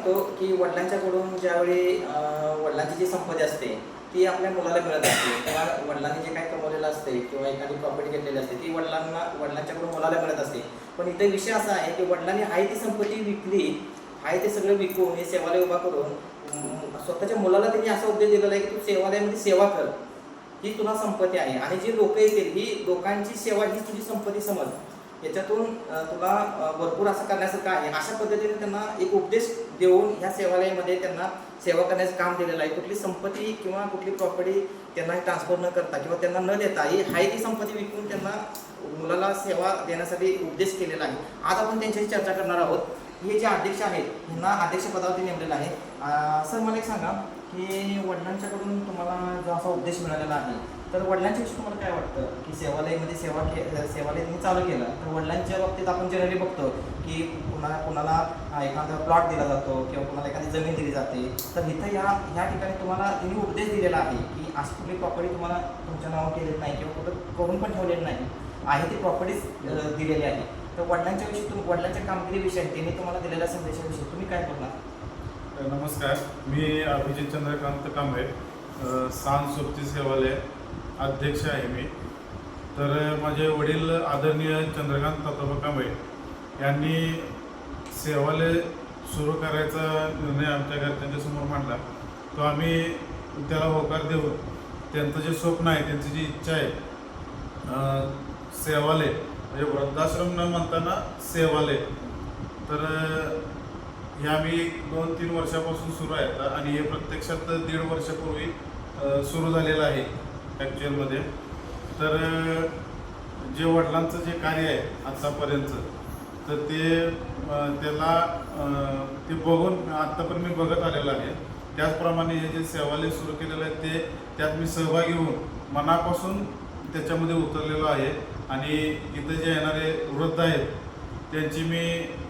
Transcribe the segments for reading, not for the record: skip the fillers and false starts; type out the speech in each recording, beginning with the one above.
बघतो की वडिलांच्याकडून ज्यावेळी वडिलांची जी संपत्ती असते ती आपल्या मुलाला मिळत असते किंवा वडिलांनी जे काही कमवलेलं असते किंवा एखादी प्रॉपर्टी घेतलेली असते ती वडिलांच्याकडून मुलाला मिळत असते. पण इथे विषय असा आहे की वडिलांनी आहे ती संपत्ती विकली, आहे ते सगळं विकून हे सेवालय उभा करून स्वतःच्या मुलाला त्यांनी असा उपदेश दिलेला आहे की तू सेवालयामध्ये सेवा कर, ही तुला संपत्ती आहे आणि जी लोक येतील ही लोकांची सेवा ही तुझी संपत्ती समज, याच्यातून तुला भरपूर असं करण्यासारखं आहे. अशा पद्धतीने त्यांना एक उपदेश देऊन ह्या सेवालयामध्ये त्यांना सेवा करण्याचं काम दिलेलं आहे. कुठली संपत्ती किंवा कुठली प्रॉपर्टी त्यांना ट्रान्सफर न करता किंवा त्यांना न देता ही आहे ती संपत्ती विकून त्यांना मुलाला सेवा देण्यासाठी उपदेश केलेला आहे. आज आपण त्यांच्याशी चर्चा करणार आहोत. हे जे अध्यक्ष आहेत ह्यांना अध्यक्षपदावरती नेमलेलं आहे. सर मला एक सांगा की वडिलांच्याकडून तुम्हाला जो असा उपदेश मिळालेला आहे तर वडिलांच्या विषयी तुम्हाला काय वाटतं की सेवालयामध्ये सेवालय तुम्ही चालू केलं तर वडिलांच्या बाबतीत आपण जनरली बघतो की कुणाला एखादा प्लॉट दिला जातो किंवा कुणाला एखादी जमीन दिली जाते. तर इथं ह्या ठिकाणी तुम्हाला त्यांनी उपदेश दिलेला आहे की अशी कुठली प्रॉपर्टी तुम्हाला तुमच्या नावावर केलेली नाही किंवा कुठं करून पण ठेवलेली नाही, आहे ती प्रॉपर्टीज दिलेली आहे. तर वडिलांच्या विषयी वडिलांच्या कामगिरीविषयी त्यांनी तुम्हाला दिलेल्या संदेशाविषयी तुम्ही काय बोलणार? नमस्कार, मी अभिजित चंद्रकांत कांबळे, सांज सोबती सेवालय अध्यक्ष आहे मी. तर माझे वडील आदरणीय चंद्रकांत तात्याबा कांबळे यांनी सेवालय सुरू करायचा निर्णय आमच्या घरच्यांच्या समोर मांडला. तो आम्ही त्याला होकार देऊन त्यांचं जे स्वप्न आहे, त्यांची जी इच्छा आहे, सेवालय म्हणजे वृद्धाश्रम न म्हणताना सेवालय, तर हे आम्ही 2-3 वर्षापासून सुरू आहेत आणि हे प्रत्यक्षात 1.5 वर्षापूर्वी सुरू झालेलं आहे ॲक्च्युअलमध्ये. तर जे वडिलांचं जे कार्य आहे आत्तापर्यंत तर त्याला ते बघून आत्तापर्यंत मी बघत आलेलं आहे. त्याचप्रमाणे हे जे सेवालय सुरू केलेलं आहे त्यात मी सहभागी होऊन मनापासून त्याच्यामध्ये उतरलेलो आहे आणि इथं जे येणारे वृद्ध आहेत त्यांची मी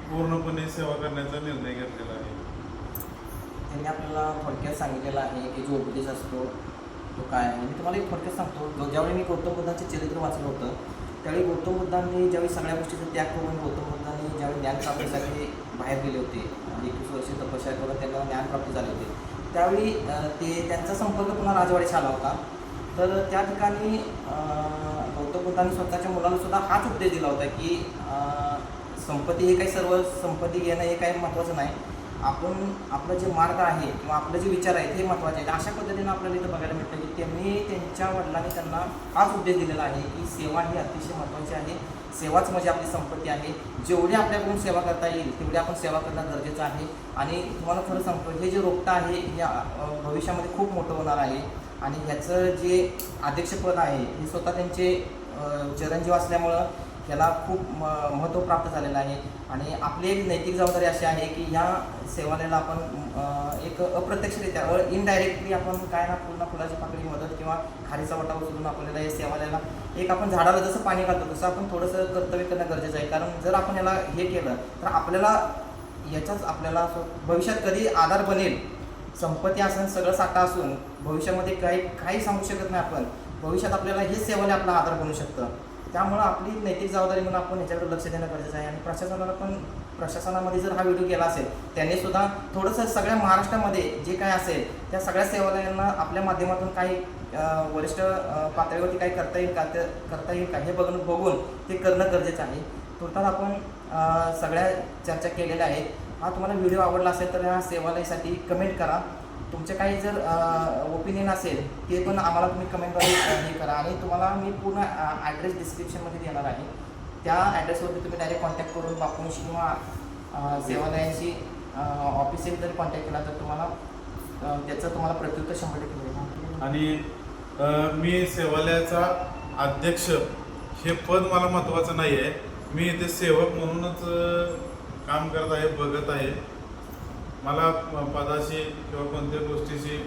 पूर्णपणे सेवा करण्याचा निर्णय घेतलेला आहे. त्यांनी आपल्याला थोडक्यात सांगितलेलं आहे की जो उपदेश असतो तो काय आहे. मी तुम्हाला एक थोडक्यात सांगतो. ज्यावेळी मी गौतम बुद्धाचे चरित्र वाचलं होतं त्यावेळी गौतम बुद्धांनी ज्यावेळी सगळ्या गोष्टीचा त्याग करून गौतम बुद्धांनी ज्यावेळी ज्ञानप्राप्तीसाठी बाहेर गेले होते, 21 वर्ष तपश्चर्या करून त्यांना ज्ञानप्राप्ती झाली होती, त्यावेळी त्यांचा संपर्क पुन्हा राजवाड्याशी आला होता. तर त्या ठिकाणी गौतम बुद्धांनी स्वतःच्या मुलाला सुद्धा हाच उपदेश दिला होता की संपत्ती हे काही सर्व संपत्ती घेणं हे काही महत्त्वाचं नाही, आपण आपलं जे मार्ग आहे किंवा आपले जे विचार आहेत हे महत्त्वाचे आहेत. अशा पद्धतीनं आपल्याला इथं बघायला मिळतं की त्यांनी त्यांच्या वडिलांनी त्यांना हाच उपदेश दिलेला आहे की सेवा ही अतिशय महत्त्वाची आहे. सेवाच म्हणजे आपली संपत्ती आहे. जेवढी आपल्याकडून सेवा करता येईल तेवढी आपण सेवा करणं गरजेचं आहे. आणि तुम्हाला खरं सांगतो हे जे रोपटं आहे हे भविष्यामध्ये खूप मोठं होणार आहे आणि ह्याचं जे अध्यक्षपद आहे हे स्वतः त्यांचे चिरंजीव असल्यामुळं ह्याला खूप महत्त्व प्राप्त झालेलं आहे. आणि आपली एक नैतिक जबाबदारी अशी आहे की ह्या सेवालयाला आपण एक अप्रत्यक्षरित्या इनडायरेक्टली आपण काय ना पूर्ण फुलाची पाकळी मदत किंवा खारीचा वाटा उचलून आपल्याला या सेवालयाला एक आपण झाडाला जसं पाणी घालतो तसं आपण थोडंसं कर्तव्य करणं गरजेचं आहे. कारण जर आपण याला हे केलं तर आपल्याला याच्याच आपल्याला भविष्यात कधी आधार बनेल. संपत्ती असून सगळं साठा असून भविष्यामध्ये काही सांगू शकत नाही आपण. भविष्यात आपल्याला हेच सेवालय आपला आधार बनू शकतं. त्यामुळं आपली नैतिक जबाबदारी म्हणून आपण याच्याकडे लक्ष देणं गरजेचं आहे. आणि प्रशासनामध्ये जर हा व्हिडिओ गेला असेल त्यांनी सुद्धा थोडंसं सगळ्या महाराष्ट्रामध्ये जे काय असेल त्या सगळ्या सेवालयांना आपल्या माध्यमातून काही वरिष्ठ पातळीवरती काही करता येईल का हे बघून ते करणं गरजेचं आहे. तुर्तास आपण सगळ्या चर्चा केलेल्या आहेत. हा तुम्हाला व्हिडिओ आवडला असेल तर ह्या सेवालयासाठी कमेंट करा. तुमचे काही जर ओपिनियन असेल ते पण आम्हाला तुम्ही कमेंटद्वारे हे करा. आणि तुम्हाला मी पूर्ण ॲड्रेस डिस्क्रिप्शनमध्ये देणार आहे. त्या ॲड्रेसवरती तुम्ही डायरेक्ट कॉन्टॅक्ट करून बापूंशी किंवा सेवालयांशी ऑफिसशी जरी कॉन्टॅक्ट केला तर तुम्हाला त्याचं तुम्हाला प्रत्युत्तर 100% मिळेल. आणि मी सेवालयाचा अध्यक्ष हे पद मला महत्त्वाचं नाही आहे. मी इथे सेवक म्हणूनच काम करत आहे, बघत आहे. मला पदाशी किंवा कोणत्या गोष्टीशी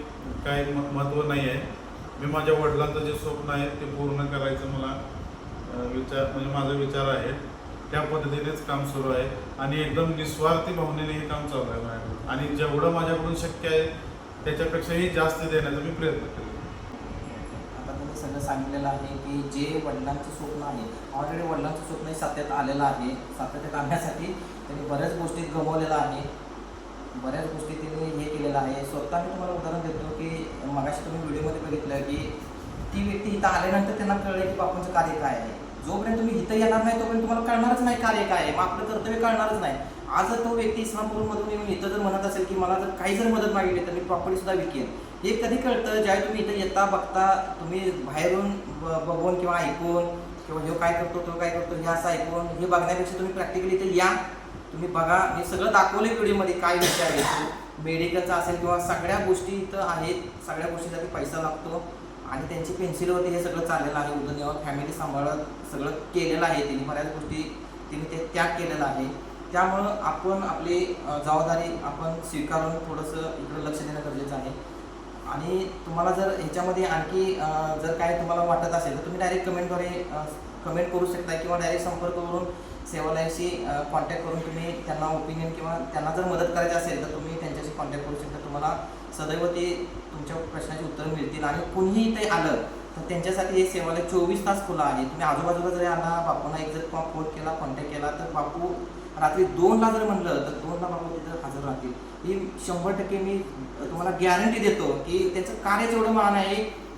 काही महत्त्व नाही आहे. मी माझ्या वडिलांचं जे स्वप्न आहे ते पूर्ण करायचं मला माझा विचार आहे. त्या पद्धतीनेच काम सुरू आहे आणि एकदम निस्वार्थी भावनेने हे काम चालू आहे माझ्याकडून. आणि जेवढं माझ्याकडून शक्य आहे त्याच्यापेक्षाही जास्त देण्याचा मी प्रयत्न केला. आता तुम्ही सगळं सांगितलेलं आहे की जे वडिलांचं स्वप्न आहे ऑलरेडी वडिलांचं स्वप्न सातत्यात आलेलं आहे. सातत्यात आणण्यासाठी त्यांनी बऱ्याच गोष्टी गमवलेल्या आहे. बऱ्याच गोष्टी त्यांनी हे केलेलं आहे. स्वतः मी तुम्हाला उदाहरण देतो की मगाशी तुम्ही व्हिडिओमध्ये बघितलं की ती व्यक्ती इथं आल्यानंतर त्यांना कळलं की बापूंचं कार्य काय आहे. जोपर्यंत तुम्ही इथं येणार नाही तोपर्यंत तुम्हाला कळणारच नाही कार्य काय आहे, मग आपलं कर्तव्य कळणारच नाही. आज जर तो व्यक्ती इस्लामपूरमधून येऊन इथं जर म्हणत असेल की मला जर काही जर मदत मागितली तर मी प्रॉपर्टीसुद्धा विकेन, हे कधी कळतं ज्यावेळी तुम्ही इथं येता बघता. तुम्ही बाहेरून बघून किंवा ऐकून किंवा हे काय करतो तो काय करतो हे असं ऐकून हे बघण्यापेक्षा तुम्ही प्रॅक्टिकली इथे या, तुम्ही बघा. मी सगळं दाखवलं व्हिडिओमध्ये काय विषय आहे. मेडिकलचा असेल किंवा सगळ्या गोष्टी इथं आहेत. सगळ्या गोष्टीसाठी पैसा लागतो आणि त्यांची पेन्सिलवरती हे सगळं चाललेलं आहे. उदरनिर्वाह फॅमिली सांभाळत सगळं केलेलं आहे त्यांनी. बऱ्याच गोष्टी त्यांनी ते त्याग केलेला आहे. त्यामुळं आपण आपली जबाबदारी आपण स्वीकारून थोडंसं इकडं लक्ष देणं गरजेचं आहे. आणि तुम्हाला जर ह्याच्यामध्ये आणखी जर काय तुम्हाला वाटत असेल तर तुम्ही डायरेक्ट कमेंटद्वारे कमेंट करू शकता किंवा डायरेक्ट संपर्क करून सेवालाईशी कॉन्टॅक्ट करून तुम्ही त्यांना ओपिनियन किंवा त्यांना जर मदत करायची असेल तर तुम्ही त्यांच्याशी कॉन्टॅक्ट करू शकता. तुम्हाला सदैव ते तुमच्या प्रश्नाची उत्तरं मिळतील. आणि कुणीही इथे आलं तर त्यांच्यासाठी हे सेवालय 24 तास खुला आहे. तुम्ही आजूबाजूला जरी आला, बापूंना एक जर फोन केला, कॉन्टॅक्ट केला तर बापू रात्री 2ला जर म्हणलं तर 2ला बापू तिथं हजर राहतील. ही 100% मी तुम्हाला गॅरंटी देतो की त्यांचं कार्यच एवढं महान आहे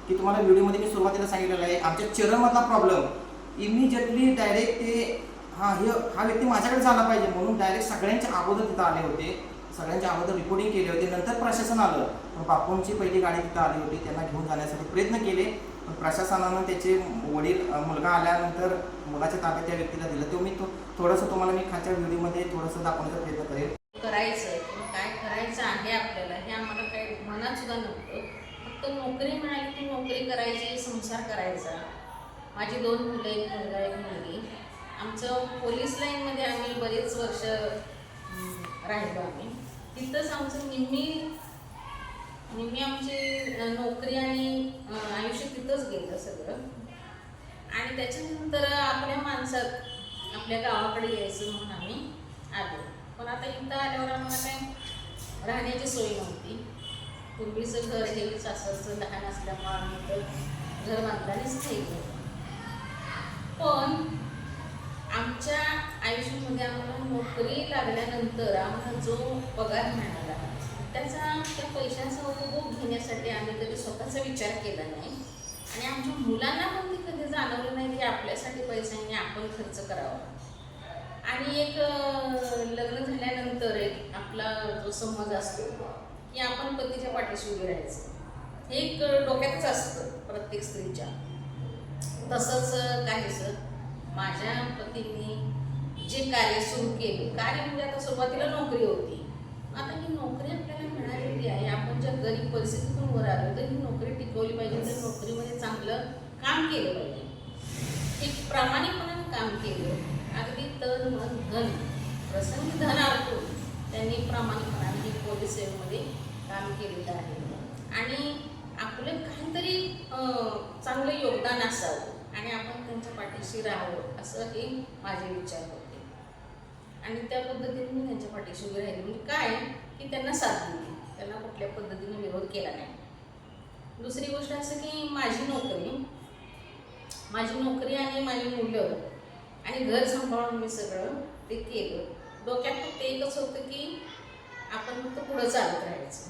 की तुम्हाला व्हिडिओमध्ये मी सुरुवातीला सांगितलेलं आहे. आमच्या चरणमधला प्रॉब्लेम इमिजिएटली डायरेक्ट ते हा व्यक्ती माझ्याकडे झाला पाहिजे म्हणून डायरेक्ट सगळ्यांच्या अगोदर तिथं आले होते. सगळ्यांच्या अगोदर रिपोर्टिंग केली होती. नंतर प्रशासन आलं, पण बापूंची पहिली गाडी तिथं आली होती. त्यांना घेऊन जाण्यासाठी प्रयत्न केले, पण प्रशासनानं त्याचे वडील मुलगा आल्यानंतर मुलाच्या ताब्यात त्या व्यक्तीला दिलं. तो मी थोडंसं तुम्हाला मी खालच्या व्हिडिओमध्ये थोडंसं दाखवण्याचा प्रयत्न करेल. करायचं किंवा काय करायचं आहे आपल्याला हे आम्हाला काही मनात सुद्धा नव्हतं. फक्त नोकरी मिळाली की नोकरी करायची, संसार करायचा. माझी 2 मुलं, एक मुलगा एक मुलगी. आमचं पोलीस लाईनमध्ये आम्ही बरेच वर्ष राहिलो. आम्ही तिथंच आमचं निम्मी आमची नोकरी आणि आयुष्य तिथंच गेलं सगळं. आणि त्याच्यानंतर आपल्या माणसात आपल्या गावाकडे यायचं म्हणून आम्ही आलो. पण आता इथं आल्यावर आम्हाला काय राहण्याची सोय नव्हती. पूर्वीचं घर हे सासरचं लहान असल्यामुळं आम्ही इथं घर बांधल्यानेच ठेवलं. पण आमच्या आयुष्यामध्ये आम्हाला नोकरी लागल्यानंतर आम्हाला जो पगार मिळाला त्या पैशाचा उपभोग घेण्यासाठी आम्ही कधी स्वतःचा विचार केला नाही. आणि आमच्या मुलांना पण ते कधी जाणवलं नाही की आपल्यासाठी पैशाने आपण खर्च करावा. आणि एक लग्न झाल्यानंतर एक आपला जो समज असतो की आपण पतीच्या पाठीशी उभी राहायचं, हे एक डोक्यातच असतं प्रत्येक स्त्रीच्या. तसंच काहीसं माझ्या पतीने जे कार्य सुरू केले, कार्य म्हणजे आता सुरुवातीला नोकरी होती. आता ही नोकरी आपल्याला मिळालेली आहे. आपण ज्या गरीब परिस्थितीतून वर आलो तर ही नोकरी टिकवली पाहिजे. तर नोकरीमध्ये चांगलं काम केलं पाहिजे, एक प्रामाणिकपणाने काम केलं. अगदी तन मन धन प्रसंगी धन अर्पून त्यांनी प्रामाणिकपणाने ही पोलीस सेवेमध्ये काम केलेलं आहे. आणि आपलं काहीतरी चांगलं योगदान असावं आणि आपण त्यांच्या पाठीशी राहावं असं हे माझे विचार होते. आणि त्या पद्धतीने मी त्यांच्या पाठीशी उभी राहिली. म्हणजे काय की त्यांना साथ दिली, त्यांना कुठल्या पद्धतीने विरोध केला नाही. दुसरी गोष्ट असं की माझी नोकरी आणि माझी मुलं आणि घर सांभाळून मी सगळं ते केलं. डोक्यात फक्त एकच होतं की आपण फक्त पुढं चालत राहायचं.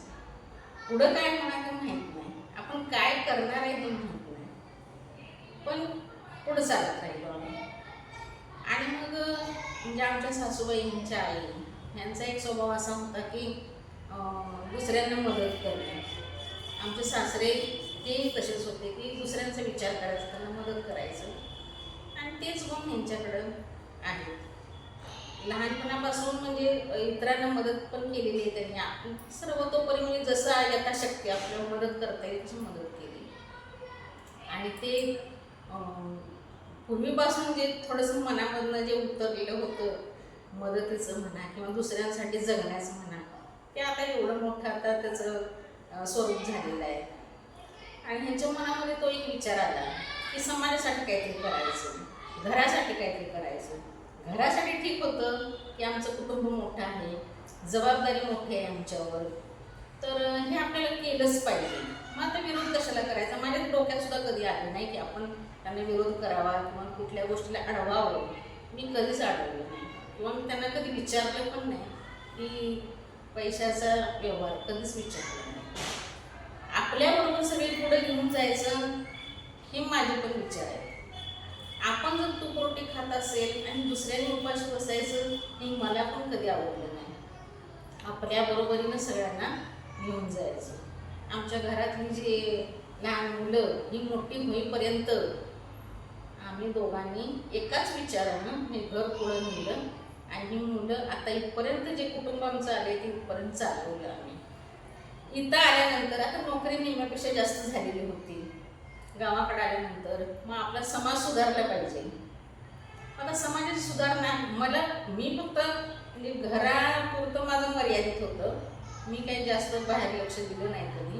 पुढं काय होणार हे माहीत नाही, आपण काय करणार आहे हे माहीत नाही, पण पुढं चालत राहिलो आम्ही. आणि मग म्हणजे आमच्या सासूबाई, ह्यांच्या आई, ह्यांचा एक स्वभाव असा होता की दुसऱ्यांना मदत करणे. आमचे सासरे ते तसेच होते की दुसऱ्यांचा विचार करायचा, त्यांना मदत करायचं. आणि तेच गुण ह्यांच्याकडं आहे. लहानपणापासून म्हणजे इतरांना मदत पण केलेली आहे त्यांनी. आपण सर्वतोपरी म्हणजे जसं यथाशक्ती आपल्याला मदत करता येईल तशी मदत केली. आणि ते पूर्वीपासून जे थोडंसं मनामधनं जे उतरलेलं होतं मदतीचं म्हणा किंवा दुसऱ्यांसाठी जगण्याचं म्हणा, ते आता एवढं मोठं आता त्याचं स्वरूप झालेलं आहे. आणि ह्यांच्या मनामध्ये तो एक विचार आला की समाजासाठी काहीतरी करायचं, घरासाठी काहीतरी करायचं. घरासाठी ठीक होतं की आमचं कुटुंब मोठं आहे, जबाबदारी मोठी आहे आमच्यावर, तर हे आपल्याला केलंच पाहिजे. मग आता विरोध कशाला करायचा. माझ्या डोक्यात सुद्धा कधी आलं नाही की आपण त्यांना विरोध करावा किंवा कुठल्या गोष्टीला अडवावं. मी कधीच अडवलं नाही किंवा मी त्यांना कधी विचारलं पण नाही की पैशाचा व्यवहार कधीच विचारला नाही. आपल्याबरोबर सगळे पुढे घेऊन जायचं हे माझे पण विचार आहे. आपण जर तूप रोटी खात असेल आणि दुसऱ्याने उपाशी बसायचं हे मला पण कधी आवडलं नाही. आपल्या बरोबरीनं सगळ्यांना घेऊन जायचं. आमच्या घरातली जी लहान मुलं ही मोठी होईपर्यंत आम्ही दोघांनी एकाच विचारानं हे घर पुढं नेलं आणि ही मुलं आता इथपर्यंत जे कुटुंब आमचं आले ते इथपर्यंत चालवलं आम्ही. इथं आल्यानंतर आता नोकरी नेहमीपेक्षा जास्त झालेली होती. गावाकडे आल्यानंतर मग आपला समाज सुधारला पाहिजे. आता समाजाची सुधारणा मी फक्त म्हणजे घरापुरतं माझं मर्यादित होतं. मी काही जास्त बाहेर लक्ष दिलं नाही कधी.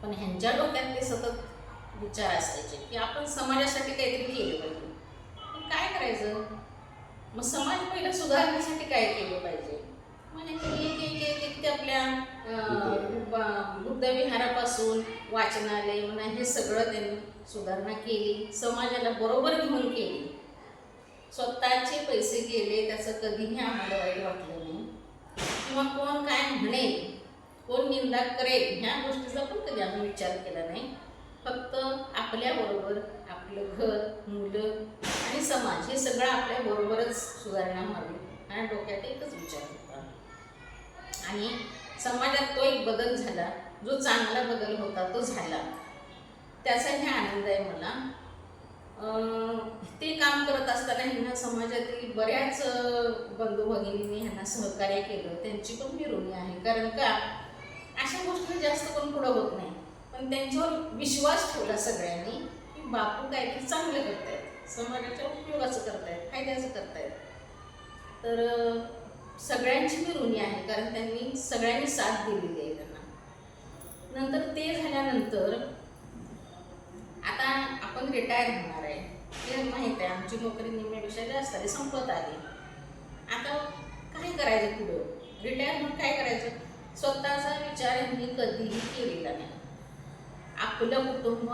पण ह्यांच्या डोक्यात ते सतत विचार असायचे की आपण समाजासाठी काहीतरी केलं पाहिजे. पण काय करायचं? मग समाज पहिला सुधारण्यासाठी काय केलं पाहिजे? मग एक एक एक एक ते आपल्या बुद्धविहारापासून वाचनालय म्हणा हे सगळं त्यांनी सुधारणा केली. समाजाला बरोबर घेऊन केली. स्वतःचे पैसे गेले त्याचं कधीही आम्हाला वाईट वाटलं नाही किंवा कोण काय म्हणेल, कोण निंदा करेल ह्या गोष्टीचा पण कधी आम्ही विचार केला नाही. फक्त आपल्याबरोबर आपलं घर, मुलं आणि समाज हे सगळं आपल्याबरोबरच सुधारणा व्हावी हा डोक्यात एकच विचार होता. आणि समाजात तो एक बदल झाला. जो चांगला बदल होता तो झाला. त्याचाही आनंद आहे मला. ते काम करत असताना ह्यांना समाजातील बऱ्याच बंधू भगिनींनी ह्यांना सहकार्य केलं. त्यांची पण मी ऋणी आहे. कारण का अशा गोष्टी जास्त कोण पुढं होत नाही. पण त्यांच्यावर विश्वास ठेवला सगळ्यांनी की बापू काहीतरी चांगलं करतायत, समाजाच्या उपयोगाचं करतायत, फायद्याचं करतायत. तर सगळ्यांची मी ऋणी आहे कारण त्यांनी सगळ्यांनी साथ दिलेली आहे त्यांना. नंतर ते झाल्यानंतर आता आपण रिटायर होणार आहे हे माहीत आहे. आमची नोकरी निम्म्यापेक्षा जास्त आली, संपत आली. आता काय करायचं पुढं? रिटायर म्हणून काय करायचं? स्वतःचा विचार यांनी कधीही केलेला नाही. आपलं कुटुंब,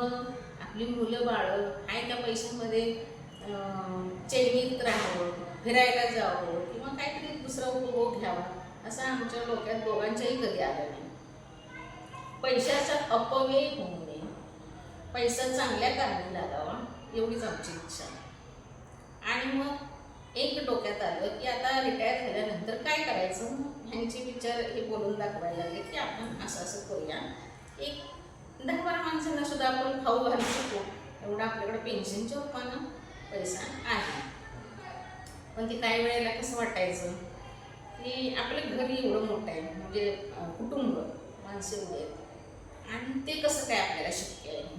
आपली मुलं बाळं आहे त्या पैशामध्ये चैनीत राहावं, फिरायला जावं किंवा काहीतरी दुसरा उपभोग घ्यावा असं आमच्या डोक्यात दोघांच्याही कधी आलं नाही. पैशाचा अपव्यय होऊ नये, पैसा चांगल्या कारणी लागावा एवढीच आमची इच्छा. आणि मग एक डोक्यात आलं की आता रिटायर झाल्यानंतर काय करायचं. ह्यांचे विचार हे बोलून दाखवायला लागले की आपण असं असं करूया. एक 10-12 माणसांना सुद्धा आपण खाऊ घालू शकतो एवढा आपल्याकडे पेन्शनच्या रूपानं पैसा आहे. पण ते काही वेळेला कसं वाटायचं की आपलं घर एवढं मोठं आहे, म्हणजे कुटुंब माणसं एवढे आहेत आणि ते कसं काय आपल्याला शक्य आहे.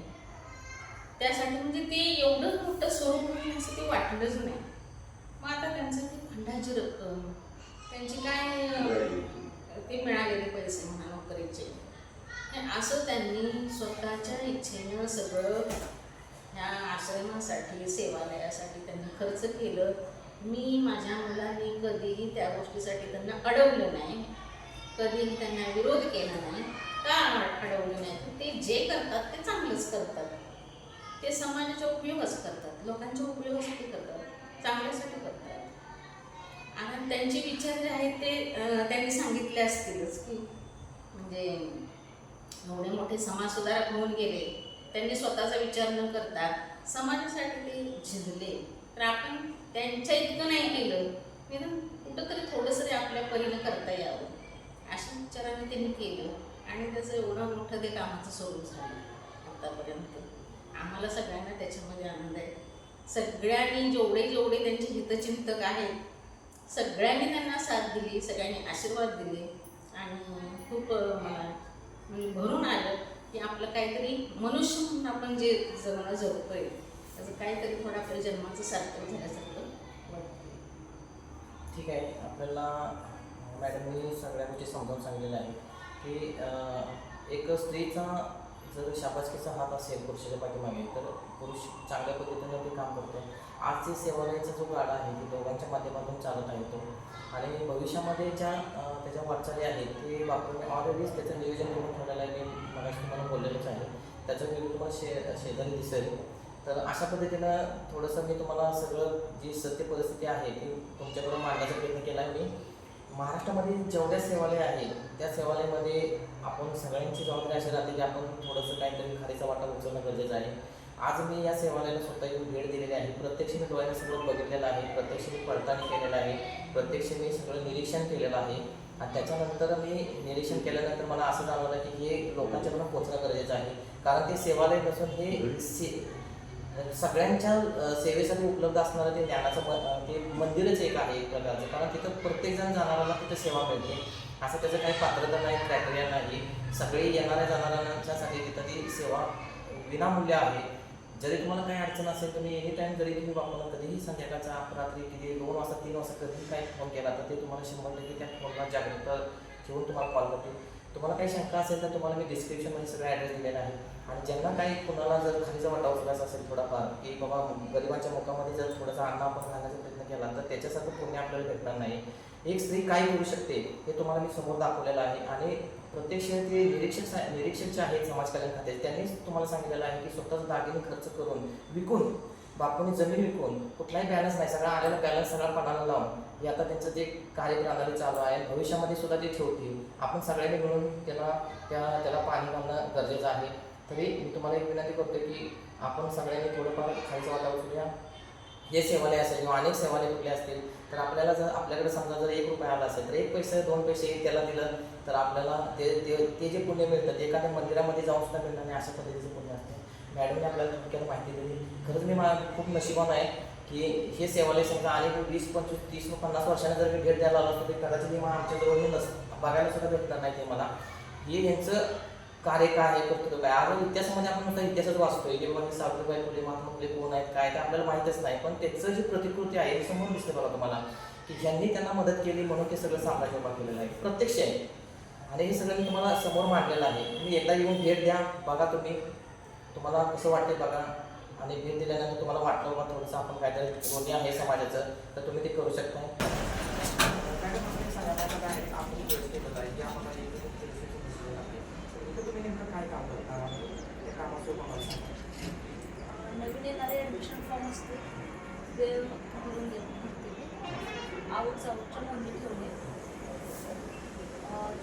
त्यासाठी म्हणजे ते एवढं मोठं स्वरूप होईल असं ते वाटलंच नाही. मग आता त्यांचं ती फंडाची रक्कम, त्यांची काय ते मिळालेले पैसे म्हणा नोकरीचे, असं त्यांनी स्वतःच्या इच्छेनं सगळं ह्या आश्रमासाठी, सेवालयासाठी त्यांनी खर्च केलं. मी माझ्या मुलांनी कधीही त्या गोष्टीसाठी त्यांना अडवलं नाही, कधीही त्यांना विरोध केला नाही. का अडवलं नाही? ते जे करतात ते चांगलंच करतात. ते समाजाच्या उपयोगाच करतात, लोकांच्या उपयोगासाठी करतात, चांगल्यासाठी करतात. आणि त्यांचे विचार जे आहेत ते त्यांनी सांगितले असतीलच की म्हणजे एवढे मोठे समाजसुधारक होऊन गेले, त्यांनी स्वतःचा विचार न करता समाजासाठी ते झिजले. तर आपण त्यांच्या इतकं नाही केलं, निदान कुठंतरी थोडंसं तरी आपल्या परीनं करता यावं अशा विचाराने त्यांनी केलं. आणि त्याचं एवढं मोठं ते कामाचं स्वरूप झालं आतापर्यंत. आम्हाला सगळ्यांना त्याच्यामध्ये आनंद आहे. सगळ्यांनी जेवढे त्यांचे हितचिंतक आहेत सगळ्यांनी त्यांना साथ दिली, सगळ्यांनी आशीर्वाद दिले आणि खूप मला म्हणजे भरून आलं की आपलं काहीतरी मनुष्य म्हणून आपण जे जगणं जगतोय त्याचं काहीतरी थोडं आपल्या जन्माचं सार्थक झाल्यासारखं वाटतं. ठीक आहे. आपल्याला मॅडमनी सगळ्या गोष्टी समजावून सांगितलेल्या आहे की एक स्त्रीचा जर शाबासकीचा हात असेल पुरुषाच्या पाठीमागे तर पुरुष चांगल्या पद्धतीने ते काम करतो. आजचे सेवालयाचा जो गाडा आहे ते दोघांच्या माध्यमातून चालत आहे तो. आणि भविष्यामध्ये ज्या त्याच्या वाटचाली आहेत ते वापरून ऑलरेडीच त्याचं नियोजन करून ठेवलेलं आहे. मी मगाशी तुम्हाला बोललेलंच आहे. त्याचं व्हिडिओ तुम्हाला शेजारी दिसेल. तर अशा पद्धतीनं थोडंसं मी तुम्हाला सगळं जी सत्य परिस्थिती आहे ती तुमच्याकडून मांडण्याचा प्रयत्न केला आहे मी. महाराष्ट्रामध्ये जेवढ्या सेवालय आहेत त्या सेवालयामध्ये आपण सगळ्यांची जबाबदारी अशी राहते की आपण थोडंसं काहीतरी खारीचा वाटा उचलणं गरजेचं आहे. आज मी या सेवालयाला स्वतः येऊन भेट दिलेली आहे. प्रत्यक्ष मी डोळ्याने सगळं बघितलेलं आहे, प्रत्यक्ष मी पडताळणी केलेलं आहे, प्रत्यक्ष मी सगळं निरीक्षण केलेलं आहे. आणि त्याच्यानंतर मी निरीक्षण केल्यानंतर मला असं जाणवलं की हे लोकांच्यापर्यंत पोहोचणं गरजेचं आहे. कारण ते सेवालय नसून हे सगळ्यांच्या सेवेसाठी उपलब्ध असणारं ते ज्ञानाचं ते मंदिरच एक आहे एक प्रकारचं. कारण तिथं प्रत्येकजण जाणाऱ्याला तिथं सेवा मिळते. असं त्याचं काही पात्रता नाही, क्रायटेरिया नाही. सगळे येणाऱ्या जाणाऱ्यांच्यासाठी तिथं ती सेवा विनामूल्य आहे. जरी तुम्हाला काही अडचण असेल तुम्ही एनी टाईम जरी तुम्ही वापरला कधीही संध्याकाळचा रात्री किती 2 वाजता 3 वाजता कधीही काही फोन केला तर ते तुम्हाला 100% त्या फोनला जागृत ठेवून तुम्हाला कॉल करतील. तुम्हाला काही शंका असेल तर तुम्हाला मी डिस्क्रिप्शनमध्ये सगळं ॲड्रेस दिलेला आहे. आणि ज्यांना काही कुणाला जर खालीचा वाटा उचलायचा असेल थोडाफार की बाबा गरिबांच्या मुखामध्ये जर थोडासा अन्न आपण घालण्याचा प्रयत्न केला तर त्याच्यासारखं पुण्य आपल्याला भेटणार नाही. एक स्त्री काय करू शकते हे तुम्हाला मी समोर दाखवलेलं आहे. आणि प्रत्यक्ष ते निरीक्षक जे आहेत समाज कल्याण खाते त्यांनीच तुम्हाला सांगितलेलं आहे की स्वतःच दागिने खर्च करून विकून बापूने जमीन विकून कुठलाही बॅलन्स नाही, सगळा आलेला बॅलन्स सगळा पणाला लावून हे आता त्यांचं जे कार्यप्रणाली चालू आहे भविष्यामध्ये सुद्धा ते ठेवतील. आपण सगळ्यांनी मिळून त्याला पाणी घालणं गरजेचं आहे. तरी मी तुम्हाला एक विनंती करतो की आपण सगळ्यांनी थोडंफार खायचं वाटा उचलूया. हे सेवालय असेल किंवा अनेक सेवालय कुठले असतील तर आपल्याला जर आपल्याकडे समजा जर 1 रुपया आला असेल तर 1 पैसे 2 पैसे त्याला दिलं तर आपल्याला ते जे पुण्य मिळतं ते एखाद्या मंदिरामध्ये जाऊन सुद्धा मिळणार नाही, अशा पद्धतीचं पुण्य असतं. मॅडमने आपल्याला थोडक्यात माहिती दिली. खरंच मी खूप नशिबान आहे की हे सेवालय समजा अनेक 20, 25, 30, 50 वर्षांनी जर मी भेट द्यायला आलो तर ते कदाचित मी आमच्याजवळ बघायला सुद्धा भेटणार नाही. ते मला हे यांचं कार्य काय आहे, कर्तृत्व काय. आज इतिहासामध्ये आपण नुसता इतिहासच वाचतोय की बाबा हे सावित्रीबाई फुले, महात्मा फुले कोण आहेत काय ते आपल्याला माहीतच नाही. पण त्याचं जी प्रतिकृती आहे समोर दिसते बघा तुम्हाला की ज्यांनी त्यांना मदत केली म्हणून ते सगळं साम्राज्य उभा केलेलं आहे, प्रत्यक्ष आहे. आणि हे सगळं मी तुम्हाला समोर मांडलेलं आहे. तुम्ही एकदा येऊन भेट द्या, बघा तुम्हाला कसं वाटते बघा. आणि भेट दिल्यानंतर तुम्हाला वाटलं बाबा थोडंसं आपण काहीतरी ऋणी आहे समाजाचं तर तुम्ही ते करू शकता. नवीन येणारे ॲडमिशन फॉर्म असते ते भरून देते. आवडच्या नोंदणी ठेवणे,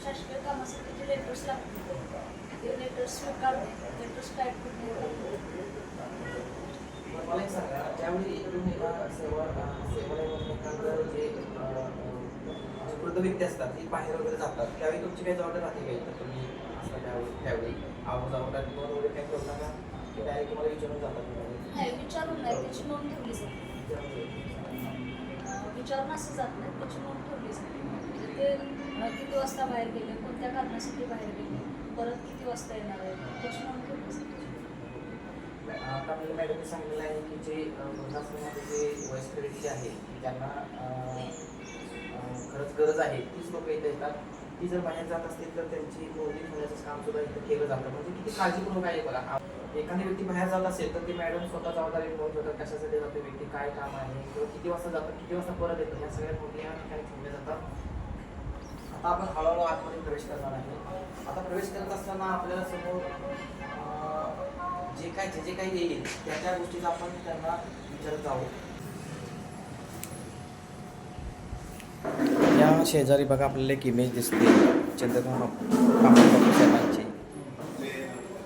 शासकीय कामासाठी जे लेटर्स लागतील ते लेटर्स स्वीकारणे, लेटर्स टाईप करणे. मला एक सांगा, त्यावेळी सेवालयामध्ये जे वृद्ध व्यक्ती असतात ती बाहेर वगैरे जातात त्यावेळी तुमची काही जबाबदारी राहते काही तर तुम्ही असता त्यावेळी जबाबदारी वगैरे काही करू नका की डायरेक्ट तुम्हाला विचारून जातात? नाही, विचारून नाही, त्याची नोंद ठेवली जाते. विचारून असं जात नाही, त्याची नोंद ठेवली जाते. ते किती वाजता बाहेर गेले, कोणत्या कारणासाठी बाहेर गेले, परत किती वाजता येणार आहे त्याची नोंद ठेवली जाते. आता आपल्याला मॅडमने सांगितलेलं आहे की जे वृद्धाश्रमामध्ये जे वयस्कर व्यक्ती आहे ज्यांना खरंच गरज आहे तीच लोक इथं येतात. ती जर बाहेर जात असतील तर त्यांची नोंदणी ठेवण्याचं काम सुद्धा इथं केलं जातं. म्हणजे किती काळजीपूर्वक आहे बघा. एखादी व्यक्ती बाहेर जात असेल तर ती मॅडम स्वतः जबाबदारी नोंद ठेवतात कशासाठी जातो व्यक्ती, काय काम आहे किंवा किती वाजता जातो, किती वाजता परत येतो, ह्या सगळ्या नोंदी या ठिकाणी ठेवल्या जातात. आता आपण हळूहळू आतमध्ये प्रवेश करणार आहे. आता प्रवेश करत असताना आपल्याला समोर जे काही येईल त्या गोष्टीचा आपण त्यांना विचारत जाऊ. या शेजारी बघा आपल्याला एक इमेज दिसते चंद्रकांत साहेबांची.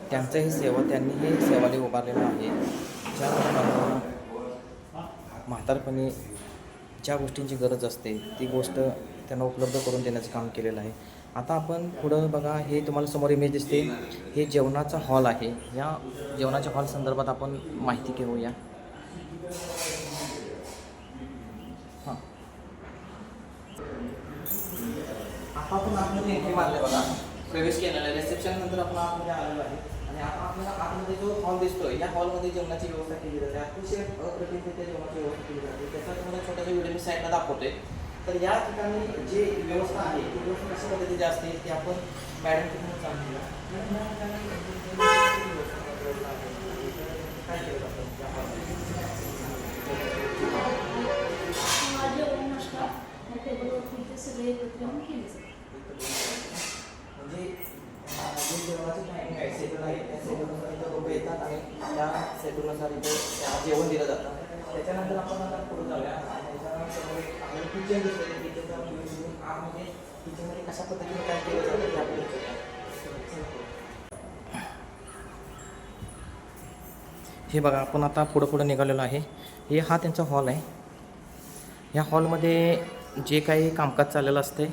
त्यांचं हे त्यांनी हे सेवालय उभारलेलं आहे. ज्या लोकांना म्हातारपणी ज्या गोष्टींची गरज असते ती गोष्ट त्यांना उपलब्ध करून देण्याचं काम केलेलं आहे. आता आपण पुढं बघा, हे तुम्हाला समोर इमेज दिसते, हे जेवणाचा हॉल आहे. या जेवणाच्या हॉल संदर्भात आपण माहिती घेऊया. हां, आता आपण आतमध्ये एंट्री मारले बघा, प्रवेश केलेला आहे. रिसेप्शन नंतर आपण आतमध्ये आलेलो आहे. आणि आता आपल्याला आतमध्ये जो हॉल दिसतोय या हॉलमध्ये जेवणाची व्यवस्था केली जाते. अतिशय अप्रतिमरित्या जेवणाची व्यवस्था केली जाते. त्याचा तुम्हाला छोटासा व्हिडिओ मी साईडला दाखवतोय. तर या ठिकाणी जे व्यवस्था आहे ती व्यवस्था कशा पद्धतीची असते ती आपण मॅडम तिथून सांगूया. काय केलं जातं जेवण नाश्ता टेबलवरती ते सगळे एकत्र येऊन केले जाते. म्हणजे जेवणाची टायमिंग आहे शेड्यूल आहे त्या शेड्यूलनुसार इथं लोक येतात आणि त्या शेड्यूलनुसार इथे त्यांना जेवण दिलं जातं. त्याच्यानंतर आपण आता पुढे जाऊया. त्याच्यानंतर आपल्याला किचन दिसतं. किचनचा आतमध्ये किचनमध्ये कशा पद्धतीने काय केलं जातं ते आपण विचारूया. हे बघा आपण आता पुढं निघालेलो आहे. हा त्यांचा हॉल आहे. ह्या हॉलमध्ये जे काही कामकाज चाललेलं असते,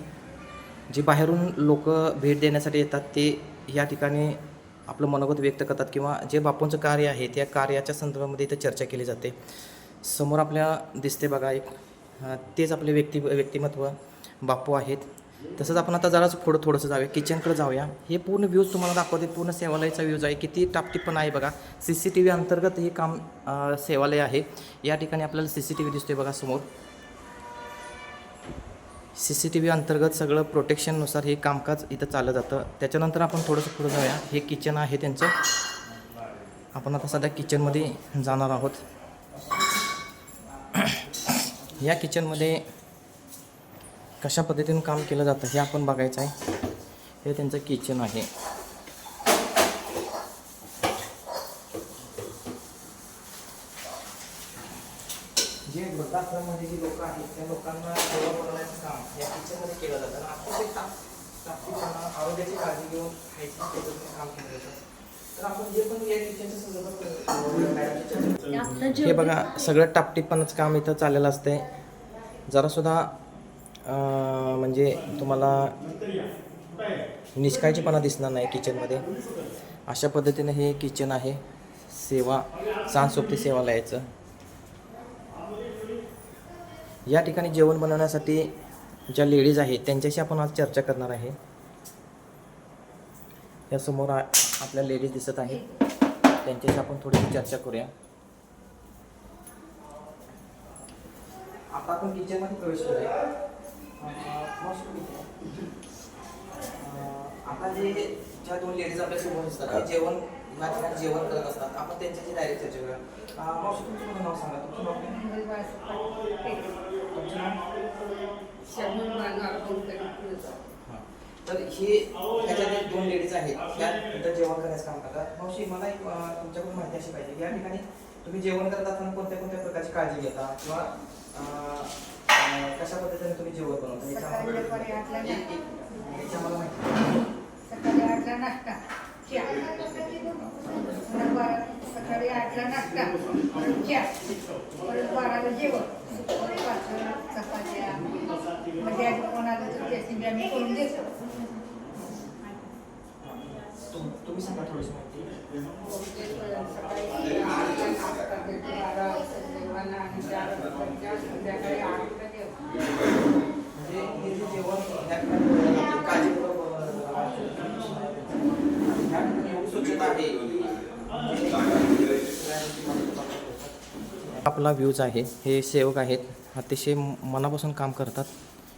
जे बाहेरून लोक भेट देण्यासाठी येतात ते या ठिकाणी आपलं मनोगत व्यक्त करतात किंवा जे बापूंचं कार्य आहे त्या कार्याच्या संदर्भामध्ये इथं चर्चा केली जाते. समोर आपल्याला दिसते बघा एक तेच आपले व्यक्तिमत्व बापू आहेत. तसंच आपण आता जराच पुढं थोडंसं जाऊया, किचनकडे जाऊया. हे पूर्ण व्ह्यूज तुम्हाला दाखवते. पूर्ण सेवालयाचा व्ह्यूज आहे. किती टापटीपणा आहे बघा. CCTV अंतर्गत हे काम सेवालय आहे. या ठिकाणी आपल्याला CCTV दिसतोय बघा समोर. CCTV अंतर्गत सगळं प्रोटेक्शननुसार हे कामकाज इथं चाललं जातं. त्याच्यानंतर आपण थोडंसं पुढं जाऊया. हे किचन आहे त्यांचं. आपण आता सध्या किचनमध्ये जाणार आहोत. या किचनमध्ये कशा पद्धतीने काम केलं जातं हे आपण बघायचं आहे. हे त्यांचं किचन आहे. जे वृद्धाश्रममध्ये जी लोक आहेत त्या लोकांना सेवा बनवण्याचं काम या किचनमध्ये केलं जातं. आणि आपण आरोग्याची काळजी घेऊन खायची पद्धतीने काम केलं जातं. तर आपण जे पण या किचनच्या संदर्भात हे बघा सगळं टापटीपणाचं काम इथं चाललेलं असतंय. जरासुद्धा म्हणजे तुम्हाला निष्काळजीपणा दिसणार नाही किचनमध्ये. अशा पद्धतीने हे किचन आहे सांस्कृतिक सेवालयाचं. या ठिकाणी जेवण बनवण्यासाठी ज्या लेडीज आहेत त्यांच्याशी आपण आज चर्चा करणार आहे. या समोर आपल्या लेडीज दिसत आहेत. त्यांच्याशी आपण थोडीशी चर्चा करूया. आता आपण किचनमध्ये प्रवेश करूया. आता ज्या दोन लेडीज आपल्या समोर दिसतात ते जेवण या ठिकाणी जेवण करत असतात. आपण त्यांच्याशी डायरेक्ट चर्चा करूया. मावशी तुमचं पूर्ण नाव सांगा. तुमचं नाव तर ह्याच्यात दोन लेडीज आहेत त्या इथं जेवण करण्याचं काम करतात. मावशी मला एक तुमच्याकडून माहिती अशी पाहिजे की या ठिकाणी तुम्ही जेवण करत असताना कोणत्या कोणत्या प्रकारची काळजी घेता किंवा कशा पद्धतीने तुम्ही जेवण बनवता याच्या मला माहिती. सकाळी 8ला नाश्ता, सकाळी 8ला नाश्ता, परत 12ला जेवण, परत 5 चपात्या म्हणजे कोणाला तर टेस्टिंग आम्ही करून देतो. तुम्ही सांगा थोडीशी माहिती. सकाळी 8ला नाश्ता करतो, 12 जेवण आणि 4 चपात्या, संध्याकाळी 8ला जेवण. म्हणजे हे जे जेवण या ठिकाणी काळजीपूर्वक स्वच्छता आहे. आपला व्ह्यूज आहे. हे सेवक आहेत अतिशय मनापासून काम करतात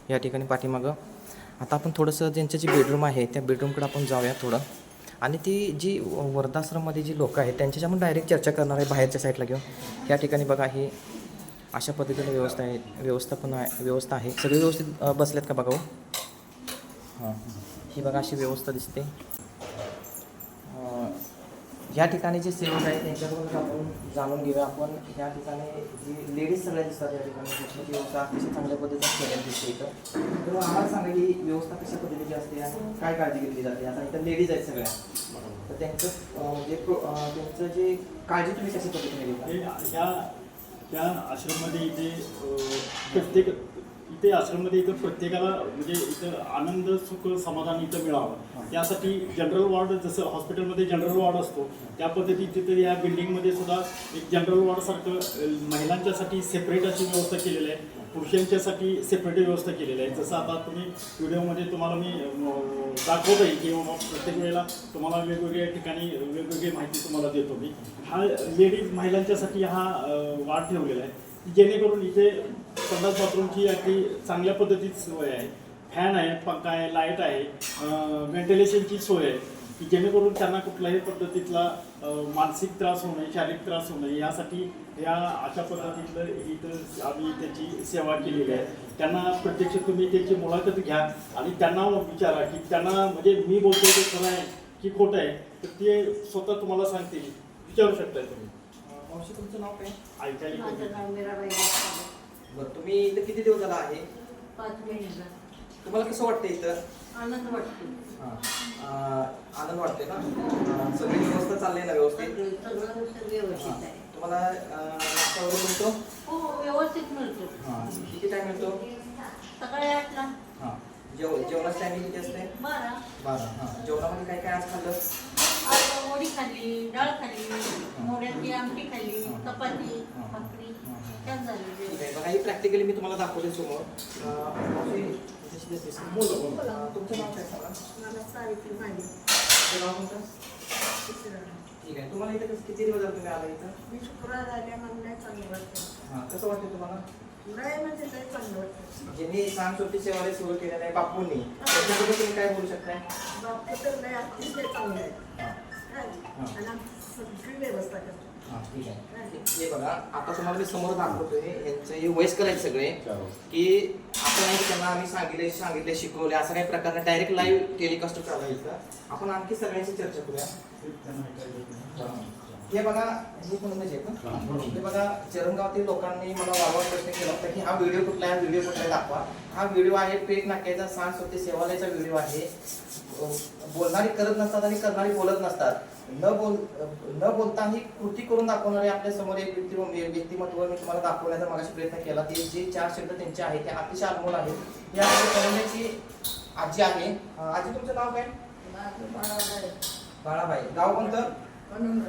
या ठिकाणी पाठीमागं. आता आपण थोडंसं ज्यांचं जे बेडरूम आहे त्या बेडरूमकडे आपण जाऊया थोडं. आणि ती जी वृद्धाश्रममध्ये जी लोकं आहेत त्यांच्याशी आपण डायरेक्ट चर्चा करणार आहे बाहेरच्या साईडला घेऊन. या ठिकाणी बघा ही अशा पद्धतीने व्यवस्था आहे. सगळे व्यवस्थित बसलेत का बघा. हां ही बघा अशी व्यवस्था दिसते. या ठिकाणी जे सेवक आहेत त्यांच्याकडून आपण जाणून घेऊया. आपण या ठिकाणी जी लेडीज सगळ्या दिसतात या ठिकाणी त्याची व्यवस्था अतिशय चांगल्या पद्धतीने केलेली दिसते इथं. तर आम्हाला सांगा की व्यवस्था कशा पद्धतीची असते आणि काय काळजी घेतली जाते. आता इथं लेडीज आहेत सगळ्या तर त्यांचं म्हणजे त्यांचं जे काळजी तुम्ही कशा पद्धतीने घेता. त्या आश्रममध्ये इथे आश्रममध्ये प्रत्येकाला म्हणजे इथं आनंद सुख समाधान इथं मिळावं त्यासाठी जनरल वॉर्ड जसं हॉस्पिटलमध्ये जनरल वॉर्ड असतो त्या पद्धतीत तिथे या बिल्डिंगमध्ये सुद्धा एक जनरल वॉर्डसारखं महिलांच्यासाठी सेपरेट अशी व्यवस्था केलेली आहे. पुरुषांच्यासाठी सेपरेट व्यवस्था केलेली आहे. जसं आता तुम्ही व्हिडिओमध्ये तुम्हाला मी दाखवत आहे की प्रत्येक वेळेला तुम्हाला वेगवेगळ्या ठिकाणी वेगवेगळी माहिती तुम्हाला देतो मी. हा लेडीज महिलांच्यासाठी हा वाढ ठेवलेला आहे जेणेकरून इथे संडास बाथरूमची अगदी चांगल्या पद्धतीची सोय आहे. फॅन आहे, पंखा आहे, लाईट आहे, व्हेंटिलेशनची सोय आहे की जेणेकरून त्यांना कुठल्याही पद्धतीतला मानसिक त्रास होऊ नये, शारीरिक त्रास होऊ नये यासाठी या अशा पद्धतीतलं इथं आम्ही त्याची सेवा केलेली आहे. त्यांना प्रत्यक्ष तुम्ही त्याची मुलाखत घ्या आणि त्यांना विचारा की त्यांना म्हणजे मी बोलतो ते खरं आहे की खोटं आहे तर ते स्वतः तुम्हाला सांगतील, विचारू शकताय तुम्ही. मावशी तुमचं नाव काय? ऐकायला माझं नाव मीराबाई देशपांडे. बरं, तुम्ही इथं किती दिवस झाला आहे? 5 महिन्याचा तुम्हाला कसं वाटतं इथं? आनंद वाटतो. आनंद वाटतोय ना? सगळी व्यवस्था चालली ना व्यवस्थित? सगळं व्यवस्थित आहे. तुम्हाला नाश्ता वगैरे मिळतो? हो व्यवस्थित मिळतो. किती टाइम मिळतो? सकाळी 8ला हां. जेवणाची टायमिंग किती असते? 12. 12. हां. जेवणामध्ये काय काय आज खाल्लं? आज वडी खाल्ली, डाळ खाल्ली, मोड्याची आमटी खाल्ली, चपाती, भाकरी छान झाली ठीक जेवण. आहे. बघा, ही प्रॅक्टिकली मी तुम्हाला दाखवते समोर. तुमचं नाव काय सांगा? मला सावित्री माझी तुमचं नाव कोणतं? ठीक आहे. तुम्हाला इथं किती दिवस झाले तुम्ही आला इथं? मी शुक्रवार आल्या मला नाही चांगलं वाटतं. हां. कसं वाटतं तुम्हाला? नाही म्हणजे लय चांगलं वाटतं. ज्यांनी सांस्कृतिक सेवालय सुरू केलेलं आहे बापूंनी, त्याच्याबद्दल तुम्ही काय बोलू शकताय? बापू तर लय अतिशय चांगलं आहे. हां. काय? आणि आमची सगळी व्यवस्था करतो. हां, ठीक आहे. हे बघा, आता तुम्हाला मी समोर दाखवतोय यांचं हे वयस्कर आहेत सगळे, की आपण नाही की त्यांना आम्ही सांगितले शिकवले असं काही प्रकार नाही. डायरेक्ट लाईव्ह टेलिकास्ट चालू आहे इथं. आपण आणखी सगळ्यांची चर्चा करूया. हे बघा, हे पण म्हणजे हे बघा, चरणगावातील लोकांनी मला वारंवार प्रश्न केला होता की हा व्हिडिओ कुठला आहे, व्हिडिओ कुठला आहे दाखवा. हा व्हिडिओ आहे पेट नाक्याचा सांस्कृतिक सेवालयाचा व्हिडिओ आहे. बोलणारी करत नसतात आणि करणारी बोलत नसतात. न बोलता ही कृती करून दाखवणारे आपल्या समोर एक व्यक्तिमत्व मी तुम्हाला दाखवण्याचा मागाशी प्रयत्न केला. ते जे 4 शब्द त्यांचे आहेत ते अतिशय अनमोल आहेत. या करण्याची आजी आहे. आजी तुमचं नाव काय? माझं बाळाबाई बाळाबाई. गाव कोणतं? म्हणून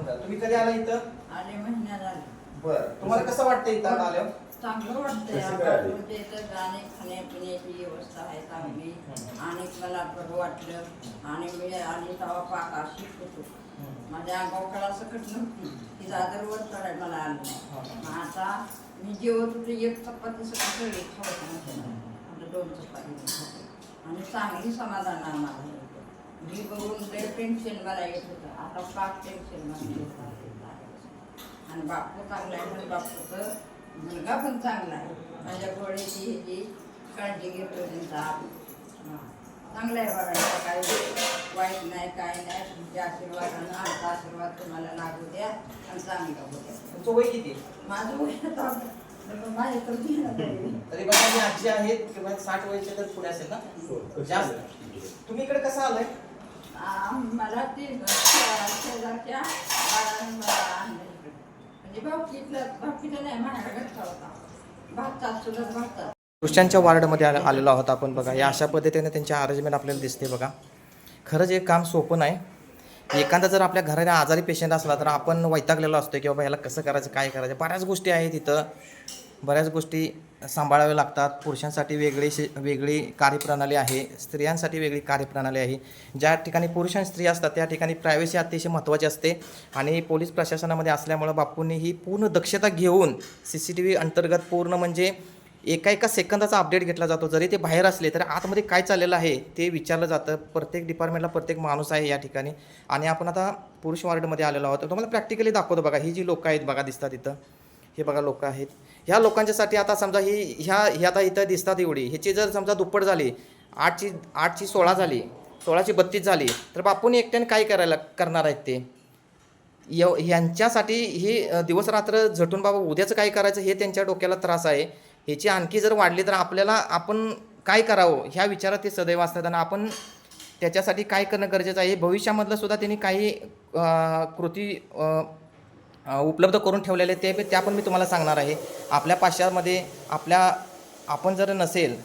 तुम्ही कधी आला इथं? आले महिन्यात आले. बरं, तुम्हाला कसं वाटतं इथं आल्यावर? चांगलं वाटतंय. म्हणजे इथं गाणे खाण्यापिण्याची व्यवस्था आहे चांगली आणि मला बरं वाटलं आणि मी आणि तेव्हा पाक शिकत होतो. माझ्या अंगावर कळा सकट नव्हती ती दादरवर चढाय मला आलं नाही. मग आता मी जेवत होते 1 चपाती सगळी खावत नव्हतं, 2 चपाती खाते आणि चांगली समाधान आहे मला. मी बघून लय टेन्शन मला येत होतं, आता पाक टेन्शन मला येत आहे. आणि बापू चांगला आहे पण बापूचं मुलगा पण चांगला आहे. माझ्या गोळ्याची ह्याची काळजी घेतो त्यांचा. चांगला आहे बघायला, काही वाईट नाही काय नाही. तुमच्या आशीर्वादानं आमचा आशीर्वाद तुम्हाला लागू द्या आणि चांगलं होऊ द्या. तुमचं वय किती? माझं वय आता माझ्या तर तरी बघा, ही आजी आहेत किंवा 60 वयाच्या तर पुढे असेल ना जास्त. तुम्ही इकडे कसं आलाय? मला ती शेजारच्या बाळानं मला आणलं इकडे. म्हणजे भावकीचं नाही माझ्या घरचा होता. भागतात चुलत भागतात. कृष्णांच्या वार्डमध्ये आलेलो आहोत आपण. बघा, या अशा पद्धतीने त्यांचे अरेंजमेंट आपल्याला दिसते. बघा, खरंच एक काम सोपं नाही. एखादा जर आपल्या घरात आजारी पेशंट असला तर आपण वैतागलेलो असतो की बाबा ह्याला कसं करायचं, काय करायचं. बऱ्याच गोष्टी आहेत तिथं, बऱ्याच गोष्टी सांभाळाव्या लागतात. पुरुषांसाठी वेगळी कार्यप्रणाली आहे, स्त्रियांसाठी वेगळी कार्यप्रणाली आहे. ज्या ठिकाणी पुरुष आणि स्त्री असतात त्या ठिकाणी प्रायव्हसी अतिशय महत्त्वाची असते. आणि पोलीस प्रशासनामध्ये असल्यामुळं बापूंनी ही पूर्ण दक्षता घेऊन CCTV अंतर्गत पूर्ण म्हणजे एका सेकंदाचा अपडेट घेतला जातो. जरी ते बाहेर असले तरी आतमध्ये काय चाललेलं आहे ते विचारलं जातं. प्रत्येक डिपार्टमेंटला प्रत्येक माणूस आहे या ठिकाणी. आणि आपण आता पुरुष वार्डमध्ये आलेलो आहोत. तुम्हाला प्रॅक्टिकली दाखवतो. बघा, ही जी लोकं आहेत बघा दिसतात इथं, हे बघा लोकं आहेत. ह्या लोकांच्यासाठी आता समजा ही आता इथं दिसतात एवढी, ह्याची जर समजा दुप्पट झाली, 8ची 16 झाली, 16ची 32 झाली तर बापूने एकट्याने काय करणार आहेत ते? यांच्यासाठी ही दिवस रात्र झटून बाबा उद्याचं काय करायचं हे त्यांच्या डोक्याला त्रास आहे. ह्याची आणखी जर वाढली तर आपण काय करावं ह्या विचारात ते सदैव असतात. आणि आपण त्याच्यासाठी काय करणं गरजेचं आहे, भविष्यामधलं सुद्धा त्यांनी काही कृती उपलब्ध करून ठेवलेले त्या पण मी तुम्हाला सांगणार आहे. आपल्या पाश्यामध्ये आपण जर नसेल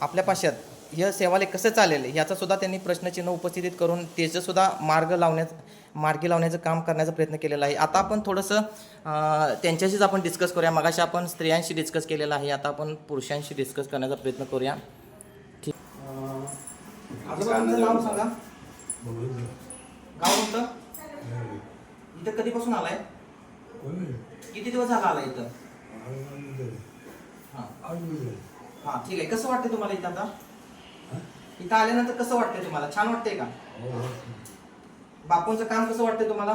आपल्या पाश्यात हे सेवालय कसं चालेल ह्याचासुद्धा त्यांनी प्रश्नचिन्ह उपस्थित करून त्याचंसुद्धा मार्गी लावण्याचं काम करण्याचा प्रयत्न केलेला आहे. आता आपण थोडंसं त्यांच्याशीच आपण डिस्कस करूया. मगाशी आपण स्त्रियांशी डिस्कस केलेलं आहे, आता आपण पुरुषांशी डिस्कस करण्याचा प्रयत्न करूया. ठीक. आजोबांचं नाव सांगा. गाव कोणतं? इथं कधीपासून आलाय? किती दिवस झाला आला इथं? हां, ठीक आहे. कसं वाटतं तुम्हाला इथं आता? इथं आल्यानंतर कसं वाटतंय तुम्हाला? छान वाटतंय का? बापूंचं काम कसं वाटतंय तुम्हाला?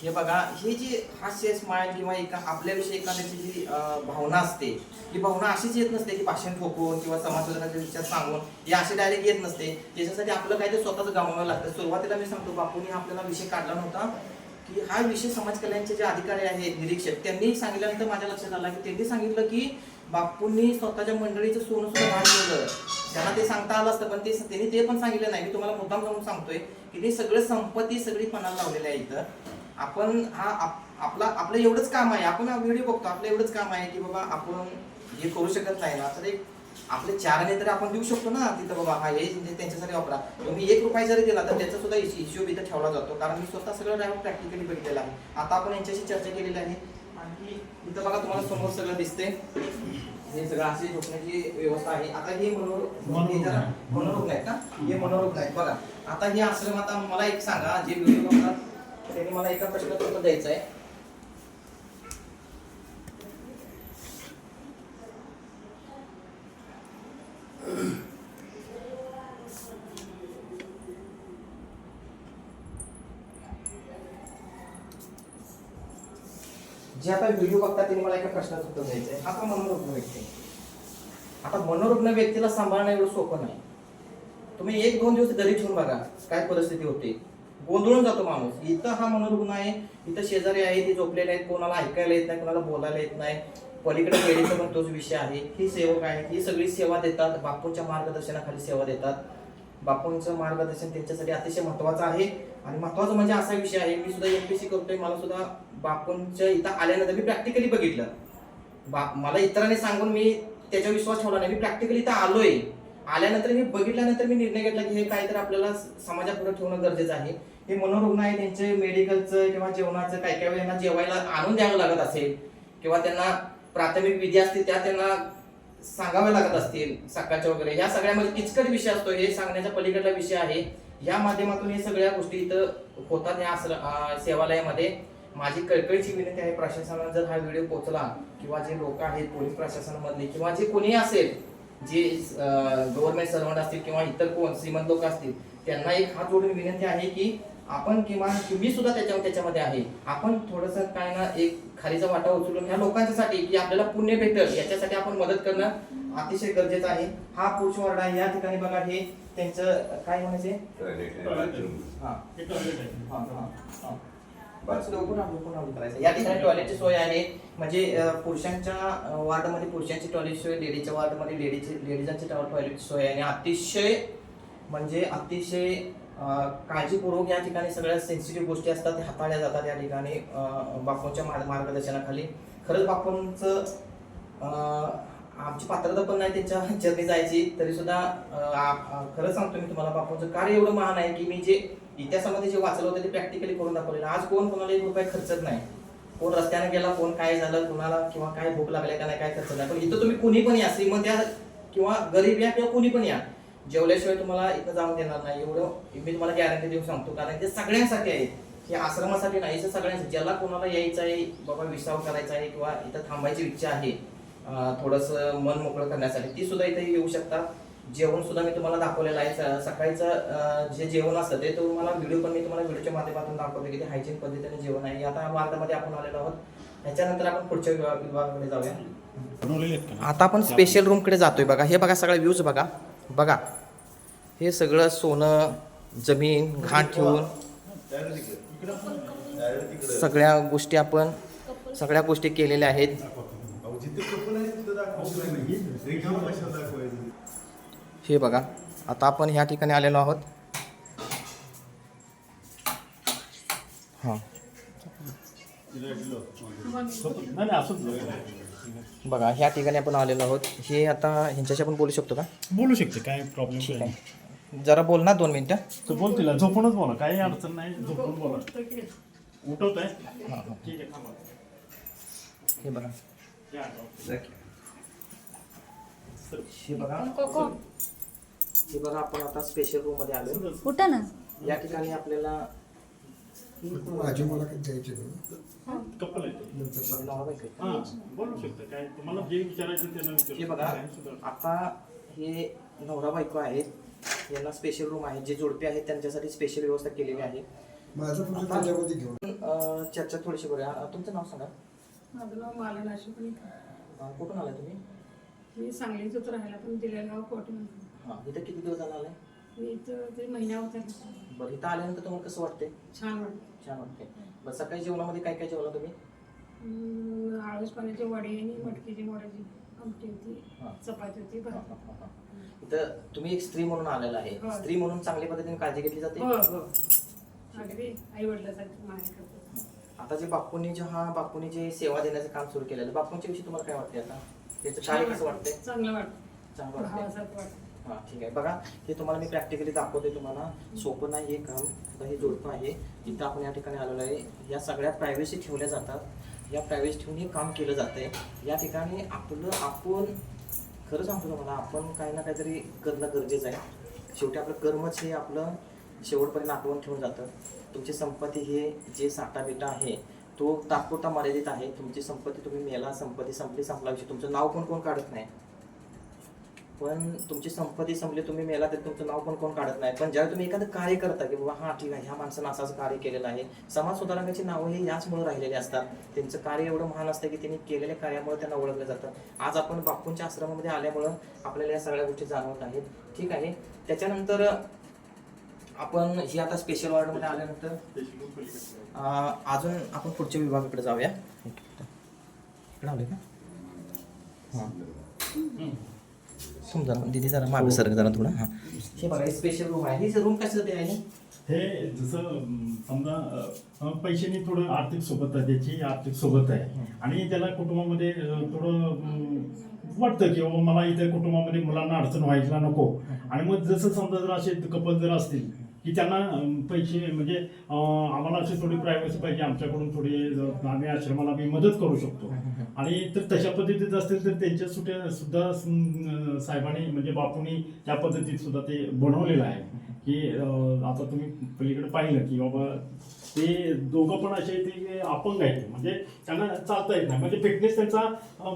हे बघा, हे जी हास्य स्माईल किंवा आपल्याविषयी एखाद्याची जी भावना असते, ही भावना अशीच येत नसते की भाषण ठोकून किंवा समाजसुधारणाचे विचार सांगून ही अशी डायरेक्ट येत नसते. त्याच्यासाठी आपलं काहीतरी स्वतःच गमवावं लागतं. सुरुवातीला मी सांगतो, बापूंनी आपल्याला विषय काढला नव्हता की हा विषय समाज कल्याणचे जे अधिकारी आहेत, निरीक्षक, त्यांनी सांगितल्यानंतर माझ्या लक्षात आलं की त्यांनी सांगितलं की बापूंनी स्वतःच्या मंडळीचं सोनं सुद्धा भाग ठेवलं. त्यांना ते सांगता आलं असतं, पण त्यांनी ते पण सांगितलं नाही. मी तुम्हाला मुद्दाम करून सांगतोय की ते सगळं संपत्ती सगळी पणाला लावलेली आहे इथं. आपण आपलं एवढंच काम आहे, आपण हा व्हिडिओ बघतो, आपलं एवढंच काम आहे की बाबा आपण हे करू शकत नाही ना, तर एक आपले 4 आणे तरी आपण देऊ शकतो ना तिथं. बाबा हा हे त्यांच्यासाठी वापरा. तुम्ही 1 रुपया जरी दिला तर त्याचा सुद्धा हिशोब इथं ठेवला जातो, कारण मी स्वतः सगळं ड्रायव्हर प्रॅक्टिकली बघितलेलं आहे. आता आपण यांच्याशी चर्चा केलेली आहे. आणि इथं बघा तुम्हाला समोर सगळं दिसते, हे सगळं अशी झोपण्याची व्यवस्था आहे. आता हे मनोरुग्ण आहेत का, हे मनोरुग्ण आहेत बघा. आता हे आश्रम, आता मला एक सांगा, जे व्हिडिओ बघतात त्यांनी मला एका प्रश्नाचं उत्तर द्यायचं आहे. जे आता व्हिडिओ बघतात त्यांनी मला एका प्रश्नाचं उत्तर द्यायचं आहे. आता मनोरुग्ण व्यक्ती, आता मनोरुग्ण व्यक्तीला सांभाळणं एवढं सोपं नाही. तुम्ही 1-2 दिवस घरी ठेवून बघा काय परिस्थिती होते, गोंधळून जातो माणूस. इथं हा मनोरुग्ण आहे, इथं शेजारी आहे, ते झोपलेले आहेत, कोणाला ऐकायला येत नाही, कोणाला बोलायला येत नाही. पलीकडे लेडीचा पण तोच विषय आहे. ही सेवक आहे, ही सगळी सेवा देतात, बापूंच्या मार्गदर्शनाखाली सेवा देतात. बापूंचं मार्गदर्शन त्यांच्यासाठी अतिशय महत्वाचं आहे. आणि महत्वाचं म्हणजे असा विषय आहे, मी सुद्धा MPSC करतोय, मला सुद्धा बापूंच्या इथं आल्यानंतर मी प्रॅक्टिकली बघितलं. मला इतरांनी सांगून मी त्याच्यावर विश्वास ठेवला नाही, मी प्रॅक्टिकली इथं आलोय. आल्यानंतर मी बघितल्यानंतर मी निर्णय घेतला की हे काहीतरी आपल्याला समाजापुढे ठेवणं गरजेचं आहे. हे मनोरुग्ण आहे, त्यांचे मेडिकलचं किंवा जेवणाचं काय काय वेळेला जेवायला आणून द्यावं लागत असेल, किंवा त्यांना प्राथमिक विधी असते त्या त्यांना सांगाव्या लागत असतील सकाळच्या वगैरे. ह्या सगळ्यामध्ये किचकट विषय असतो, हे सांगण्याच्या पलीकडला विषय आहे. या माध्यमातून हे सगळ्या गोष्टी इथं होतात या सेवालयामध्ये. माझी कळकळीची विनंती आहे, प्रशासनाला जर हा व्हिडिओ पोहोचला, किंवा जे लोक आहेत पोलीस प्रशासनामधले किंवा जे कोणी असेल, जे गव्हर्नमेंट सर्वंट असतील किंवा इतर कोण श्रीमंत लोक असतील, त्यांना एक हात जोडून विनंती आहे की आपण, किंवा तुम्ही सुद्धा त्याच्यामध्ये आहे, आपण थोडंसं काय ना एक खालीचा वाटा उचलून ह्या लोकांच्यासाठी की आपल्याला पुण्य भेटेल याच्यासाठी आपण मदत करणं अतिशय गरजेचं आहे. हा पुरुष वार्ड आहे. या ठिकाणी बघा, हे त्यांचं काय म्हणायचे, या ठिकाणी टॉयलेटची सोय आहे. म्हणजे पुरुषांच्या वार्डमध्ये पुरुषांची टॉयलेट सोय, लेडीजच्या वार्डमध्ये लेडीजांची टॉयलेटची सोय आहे. आणि अतिशय म्हणजे अतिशय काळजीपूर्वक या ठिकाणी सगळ्या सेन्सिटिव्ह गोष्टी असतात त्या हाताळल्या जातात या ठिकाणी बापूंच्या मार्गदर्शनाखाली. खरंच बापूंचं आमची पात्रता पण नाही त्यांच्या चरणी जायची, तरी सुद्धा खरं सांगतो मी तुम्हाला, बापूंचं कार्य एवढं महान आहे की मी जे इतिहासामध्ये जे वाचलं होतं ते प्रॅक्टिकली करून दाखवलेलं. आज कोण कोणाला 1 रुपया खर्चत नाही, कोण रस्त्याने गेला, कोण काय झालं, कोणाला किंवा काय भूक लागल्या का नाही, काय खर्च नाही. पण इथं तुम्ही कुणी पण या, श्रीमंत या किंवा गरीब या किंवा कुणी पण या, जेवल्याशिवाय तुम्हाला इथं जाऊन देणार नाही, एवढं मी तुम्हाला गॅरंटी देऊन सांगतो. कारण ते सगळ्यांसाठी आहे, हे आश्रमासाठी नाही, हे सगळ्यांसाठी. ज्याला कोणाला यायचं आहे, बाबा विसाव करायचा आहे किंवा इथं थांबायची इच्छा आहे थोडंसं मन मोकळं करण्यासाठी, ती सुद्धा इथे येऊ शकतात. जेवण सुद्धा मी तुम्हाला दाखवलेलं आहे. सकाळचं जे जेवण असतं ते तुम्हाला व्हिडिओ पण मी तुम्हाला व्हिडिओच्या माध्यमातून दाखवतो की ते हायजीन पद्धतीने जेवण आहे. आता वार्डामध्ये आपण आलेलो आहोत, त्याच्यानंतर आपण पुढच्या विभागाकडे जाऊया. आता आपण स्पेशल रूमकडे जातोय. बघा, हे बघा सगळा व्ह्यूज बघा, बघा हे सगळं सोनं, जमीन, घाण ठेवून सगळ्या गोष्टी आपण सगळ्या गोष्टी केलेल्या आहेत. हे बघा, आता आपण ह्या ठिकाणी आलेलो आहोत. हां बघा, ह्या ठिकाणी आपण आलेलो आहोत. हे आता ह्यांच्याशी आपण बोलू शकतो का? बोलू शकते, काय प्रॉब्लेम नाही. जरा बोल ना 2 मिनिटं. तर बोल, तिला झोपूनच बोला, काही अडचण नाही, झोपून बोला. उठवत आहे, ठीक आहे, थांबा. हे बघा, हे बघा आपण आता स्पेशल रूम मध्ये आलो. उठा ना. या ठिकाणी आपल्याला माझी मला काही द्यायचे कपल आहे. हां, बोलू शकता, काय तुम्हाला जे विचारायचं त्यांना हे विचारू. बघा, आता हे नवरा बायको आहेत, यांना स्पेशल रूम आहे. जे जोडपे आहेत त्यांच्यासाठी स्पेशल व्यवस्था केलेली आहे. माझं फक्त त्याच्यामध्ये घेऊन चर्चा थोडीशी करूया. तुमचं नाव सांगा. माझं नाव मालन अशोकणी. कुठून आलाय तुम्ही? मी सांगलीतच राहायला पण दिलेगाव कोटी. हां, इथं किती दिवस झाला आलाय? मी इथं ते महिना होता. बरं, इथं आल्यानंतर तुम्हाला कसं वाटते? छान वाटतं. छान वाटते. बरं, सकाळी जेवणामध्ये काय काय जेवला तुम्ही? आळस पाण्याची वडी आणि मटकीची मोडाची आमटी होती, हां. चपाती होती, हां, भात. हां, हां, हां. इथं तुम्ही एक स्त्री म्हणून आलेला आहे. हो. स्त्री म्हणून चांगल्या पद्धतीने काळजी घेतली जाते. हो हो, अगदी आई वडिलासारखी माया करतात. आता जे बापूंनी जे सेवा देण्याचं काम सुरू केलेलं, बापूंच्या विषयी तुम्हाला काय वाटते? आता त्याचं कार्य कसं वाटतंय? चांगलं वाटतं, चांगलं वाटतंय. भावासारखं वाटतं. हां, ठीक आहे. बघा, हे तुम्हाला मी प्रॅक्टिकली दाखवते. तुम्हाला सोपं नाही हे काम. आता हे जोडपं आहे. इथं आपण या ठिकाणी आलेलो आहे. या सगळ्या प्रायव्हसी ठेवल्या जातात. या प्रायव्हसी ठेवून हे काम केलं जातंय. या ठिकाणी आपण खरं सांगतो तुम्हाला, आपण काही ना काहीतरी करणं गरजेचं आहे. शेवटी आपलं कर्मच हे आपलं शेवटपर्यंत आठवण ठेवून जातं. तुमची संपत्ती हे जे साठा बिटा आहे तो तात्पुरता मर्यादित आहे. तुमची संपत्ती तुम्ही मेला, संपत्ती संपली, संपला विषय. तुमचं नाव पण कोण काढत नाही. पण तुमची संपत्ती संपली, तुम्ही मेला तरी तुमचं नाव पण कोण काढत नाही. पण ज्यावेळी तुम्ही एखादं कार्य करता की बाबा हां ठीक आहे, ह्या माणसानं असंच कार्य केलेलं आहे, समाज सुधारकांची नावं हे याचमुळे राहिलेली असतात. त्यांचं कार्य एवढं महान असतं की त्यांनी केलेल्या कार्यामुळे त्यांना ओळखलं जातं. आज आपण बापूंच्या आश्रमामध्ये आल्यामुळं आपल्याला या सगळ्या गोष्टी जाणवत आहेत. ठीक आहे. त्याच्यानंतर आपण ही आता स्पेशल वॉर्डमध्ये आल्यानंतर अजून आपण पुढच्या विभागाकडे जाऊया. इकडे आले का? हां, समजा दिदी जरा मागे सर जरा थोडं. हां, हे बघा, स्पेशल रूम आहे. ही रूम कशासाठी आहे? हे जसं समजा पैशांनी थोडं आर्थिक सोबत आहे, त्याची आर्थिक सोबत आहे आणि त्याला कुटुंबामध्ये थोडं वाटतं की बाबा मला इथे कुटुंबामध्ये मुलांना अडचण व्हायला नको. आणि मग जसं समजा जर असे कपल जर असतील की त्यांना पैसे म्हणजे आम्हाला अशी थोडी प्रायव्हसी पाहिजे, आमच्याकडून थोडी आम्ही आश्रमाला आम्ही मदत करू शकतो. आणि तर तशा पद्धतीत असतील तर त्यांच्या सुद्धा साहेबांनी म्हणजे बापूंनी त्या पद्धतीत सुद्धा ते बनवलेलं आहे की आता तुम्ही पलीकडे पाहिलं की बाबा ते दोघं पण असे ते अपंग आहेत, म्हणजे त्यांना चालता येत नाही, म्हणजे फिटनेस त्यांचा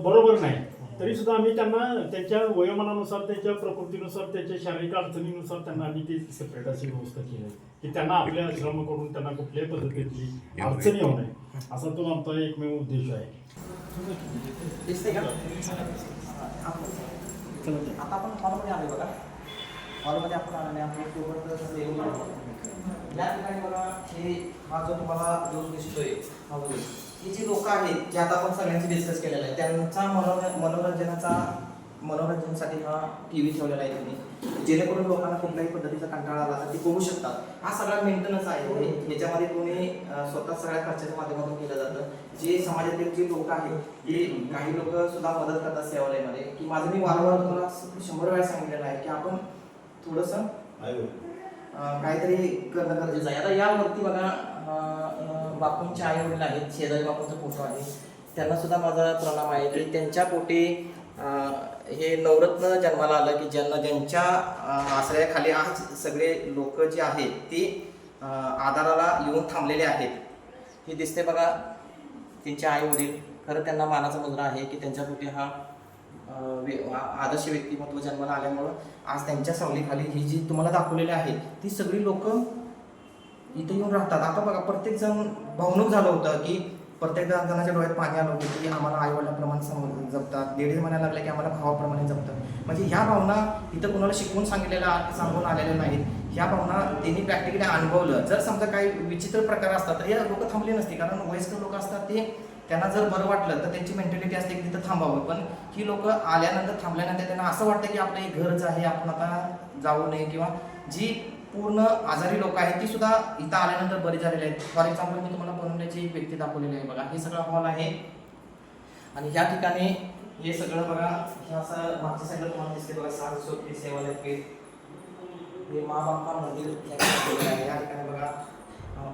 बरोबर नाही. तरी सुद्धा आम्ही त्यांना त्यांच्या वयोमानानुसार, त्यांच्या प्रकृतीनुसार, त्यांच्या शारीरिक अडचणीनुसार त्यांना आम्ही ती सेपरेट अशी व्यवस्था केली आहे की त्यांना आपल्या आश्रमाकडून त्यांना कुठल्याही पद्धतीतली अडचण येऊ नये, असा तो आमचा एकमेव उद्देश आहे. आता आपण हॉलमध्ये आलो बघा. हॉलमध्ये आपण आलो आणि आपण या ठिकाणी बघा, हा जो तुम्हाला जो दिसतोय ही जी लोक आहेत की आता आपण सगळ्यांची डिस्कस केलेलं आहे, त्यांचा मनोरंजनासाठी हा TV ठेवलेला आहे त्यांनी, जेणेकरून लोकांना कुठल्याही पद्धतीचा कंटाळा आला तर ते बघू शकतात. हा सगळा मेंटेनन्स आहे. ह्याच्यामध्ये कोणी स्वतः सगळ्या खर्चाच्या माध्यमातून केलं जातं. जे समाजातील जे लोक आहेत ते काही लोक सुद्धा मदत करतात सेवालयामध्ये. की माझं मी वारंवार तुम्हाला 100 वेळा सांगितलेलं आहे की आपण थोडंसं काहीतरी करणं गरजेचं आहे. आता यावरती बघा, बापूंचे आई वडील आहेत, शेजारी बापूंचा फोटो आहे. त्यांना सुद्धा माझा प्रणाम आहे की त्यांच्या पोटी हे नवरत्न जन्माला आलं की ज्यांच्या आश्रयाखाली आज सगळे लोक जे आहेत ते आधाराला येऊन थांबलेले आहेत. हे दिसते बघा, त्यांचे आई वडील. खरं त्यांना मानाचा मुद्रा आहे की त्यांच्या पोटी हा आदर्श व्यक्तिमत्व जन्माला आल्यामुळं आज त्यांच्या सावलीखाली ही जी तुम्हाला दाखवलेली आहे ती सगळी लोक इथे येऊन राहतात. आता बघा, प्रत्येक जण भावनुक झालं होतं की प्रत्येक जणांच्या डोळ्यात पाणी आलं होतं की आम्हाला आई वडिलांप्रमाणे जपतात, लेडीज म्हणायला लागल्या की आम्हाला भावाप्रमाणे जपतात. म्हणजे ह्या भावना इथं कोणाला सांगून आलेल्या नाहीत. ह्या भावना त्यांनी प्रॅक्टिकली अनुभवलं. जर समजा काही विचित्र प्रकार असतात तर हे लोक थांबले नसते, कारण वयस्कर लोक असतात ते त्यांना जर बरं वाटलं तर त्यांची मेंटॅलिटी असते की तिथं थांबावं. पण ही लोक आल्यानंतर थांबल्यानंतर त्यांना असं वाटतं की आपलं एक घरच आहे, आपण आता जाऊ नये. किंवा जी पूर्ण आजारी लोक आहेत ती सुद्धा इथं आल्यानंतर बरी झालेली आहेत. फॉर एक्झाम्पल मी तुम्हाला बनवण्याची एक व्यक्ती दाखवलेली आहे बघा. हे सगळं हॉल आहे आणि ह्या ठिकाणी हे सगळं बघा, हे असं मागच्या साईडला तुम्हाला दिसते बघा, सारस्वती सेवालय पेठ, हे मा बाप्पा मंदिर आहे. या ठिकाणी बघा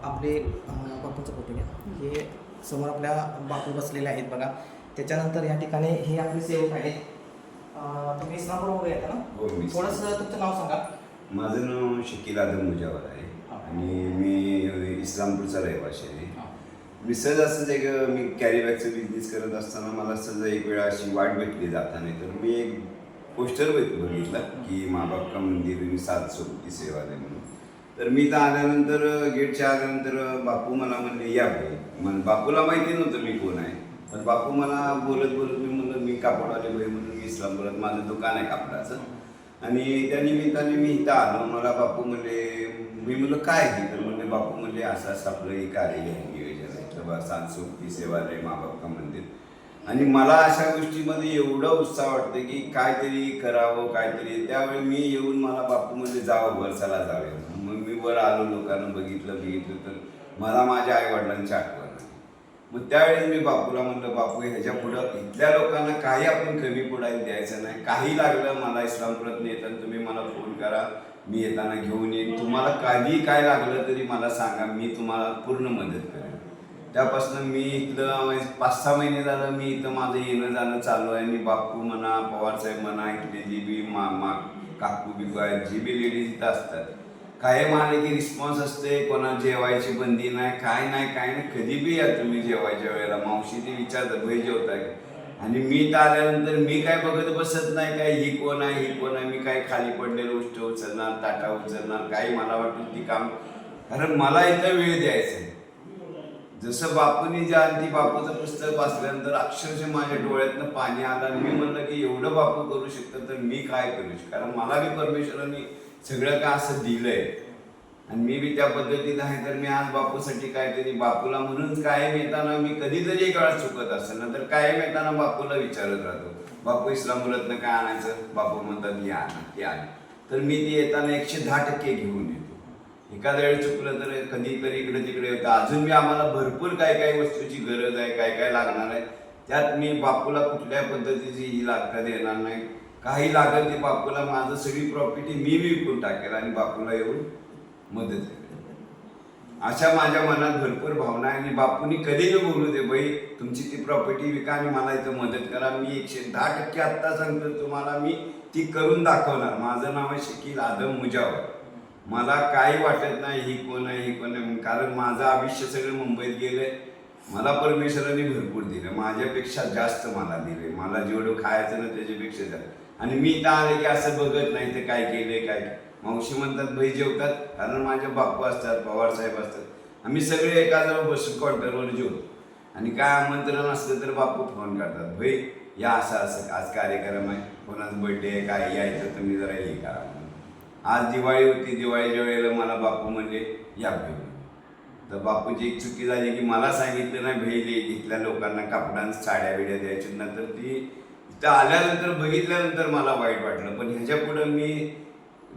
आपले बापूंचा फोटो घ्या. हे समोर आपल्या बापू बसलेले आहेत बघा. त्याच्यानंतर या ठिकाणी हे आपले सेवक आहेत. तुम्ही इस्लामपूरवर येता ना? थोडंसं तुमचं नाव सांगा. माझं नाव शकील आदम मुजावर आहे आणि मी इस्लामपूरचा रहिवासी आहे. मी सहज असंच मी कॅरीबॅगचा बिझनेस करत असताना मला सहज एक वेळा अशी वाट भेटली जाताना, तर मी एक पोस्टर बघितलं की माँ बाप का मंदिर सात सोबती सेवालय म्हणून. तर मी तर आल्यानंतर गेटच्या आल्यानंतर बापू मला म्हणले या भाई. बापूला माहिती नव्हतं मी कोण आहे, पण बापू मला बोलत बोलत मी म्हणलं मी कापडवाले भाई म्हणून मी इस्लामपुरात माझं दुकान आहे कापडाचं. आणि त्या निमित्ताने मी इथं आलो. मला बापू म्हणले, मी म्हणलं काय हे, तर म्हणले बापू म्हणले असं असं आपलं हे कार्य आहे, नियोजन आहे तर बा सांस्कृतिक सेवालय माँ बाप का मंदिर. आणि मला अशा गोष्टीमध्ये एवढं उत्साह वाटतं की काहीतरी करावं काहीतरी. त्यावेळी मी येऊन मला बापू म्हणजे जावं वर, चला जाऊया. मग मी वर आलो, लोकांना बघितलं तर मला माझ्या आईवडिलांची आठवण आली. मग त्यावेळेस मी बापूला म्हणलं बापू ह्याच्या पुढं इथल्या लोकांना काही आपण कमी पडायला द्यायचं नाही. काही लागलं मला इस्लामपुरात येताना तुम्ही मला फोन करा, मी येताना घेऊन येईन. तुम्हाला कधी काय लागलं तरी मला सांगा, मी तुम्हाला पूर्ण मदत करेन. त्यापासून मी इथलं 5-6 महिने झालं मी इथं माझं येणं जाणं चालू आहे. मी बापू म्हणा, पवारसाहेब म्हणा, इथले जी बी मामा काकू बिकू आहेत, जी बी लेडीज इथं असतात, कायम आले की रिस्पॉन्स असते. कोणा जेवायची बंदी नाही, काय नाही. कधी बी या तुम्ही जेवायच्या वेळेला. मावशी ते विचारतात भाई जेवताय. आणि मी तर आल्यानंतर मी काय बघत बसत नाही काय ही कोण आहे ही कोण आहे. मी काय खाली पडलेलं उष्ट उचलणार, ताटा उचलणार, काही मला वाटून ती काम. कारण मला इथं वेळ द्यायचा आहे. जसं बापूंनी जे आणि ती बापूचं पुस्तक वाचल्यानंतर अक्षरशः माझ्या डोळ्यातनं पाणी आलं. आणि मी म्हणलं की एवढं बापू करू शकतं तर मी काय करू शकतो. कारण मला बी परमेश्वरांनी सगळं काय असं दिलंय आणि मी बी त्या पद्धतीनं आहे. तर मी आज बापूसाठी काहीतरी बापूला म्हणून कायम येताना मी कधीतरी एक वेळा चुकत असेल ना तर कायम येताना बापूला विचारत राहतो, बापू इस्लामपुरातनं काय आणायचं. बापू म्हणतात हे आणा ते आणा. तर मी ती येताना 110% घेऊन येतो. एखाद्या वेळी चुकलं तर कधीतरी इकडे तिकडे येतं. अजून मी आम्हाला भरपूर काय वस्तूची गरज आहे, काय लागणार आहे. त्यात मी बापूला कुठल्या पद्धतीची ही लागता देणार नाही. काही लागत ते बापूला माझं सगळी प्रॉपर्टी मी विकून टाकेल आणि बापूला येऊन मदत करेल. अशा माझ्या मनात भरपूर भावना आहे. आणि बापूंनी कधी न बोलू दे बाई तुमची ती प्रॉपर्टी विका आणि मला इथं मदत करा. मी 110% आत्ता सांगतो तुम्हाला, मी ती करून दाखवणार. माझं नाव आहे शकील आदम मुजावर. मला काही वाटत नाही ही कोण आहे ही कोण आहे. कारण माझं आयुष्य सगळं मुंबईत गेलंय. मला परमेश्वरांनी भरपूर दिलं, माझ्यापेक्षा जास्त मला दिले. मला जेवढं खायचं ना त्याच्यापेक्षा जास्त. आणि मी इथं आले की असं बघत नाही तर काय केलंय काय. मावशी म्हणतात भाई जेवतात, कारण माझे बापू असतात, पवारसाहेब असतात. आम्ही सगळे एका जवळ बसून काउंटरवर जेवतो. आणि काय आमंत्रण असलं तर बापू फोन करतात, भाई या असं आज कार्यक्रम आहे, कोणाचं बर्थडे आहे, काय यायचं तुम्ही जरा हे करा. आज दिवाळी होती, दिवाळीच्या वेळेला मला बापू म्हणले या घेऊन. तर बापूची एक चुकी झाली की मला सांगितलं नाही भेली इथल्या लोकांना कापडांना साड्या बिड्या द्यायची. नंतर ती इथं आल्यानंतर बघितल्यानंतर मला वाईट वाटलं. पण ह्याच्या पुढं मी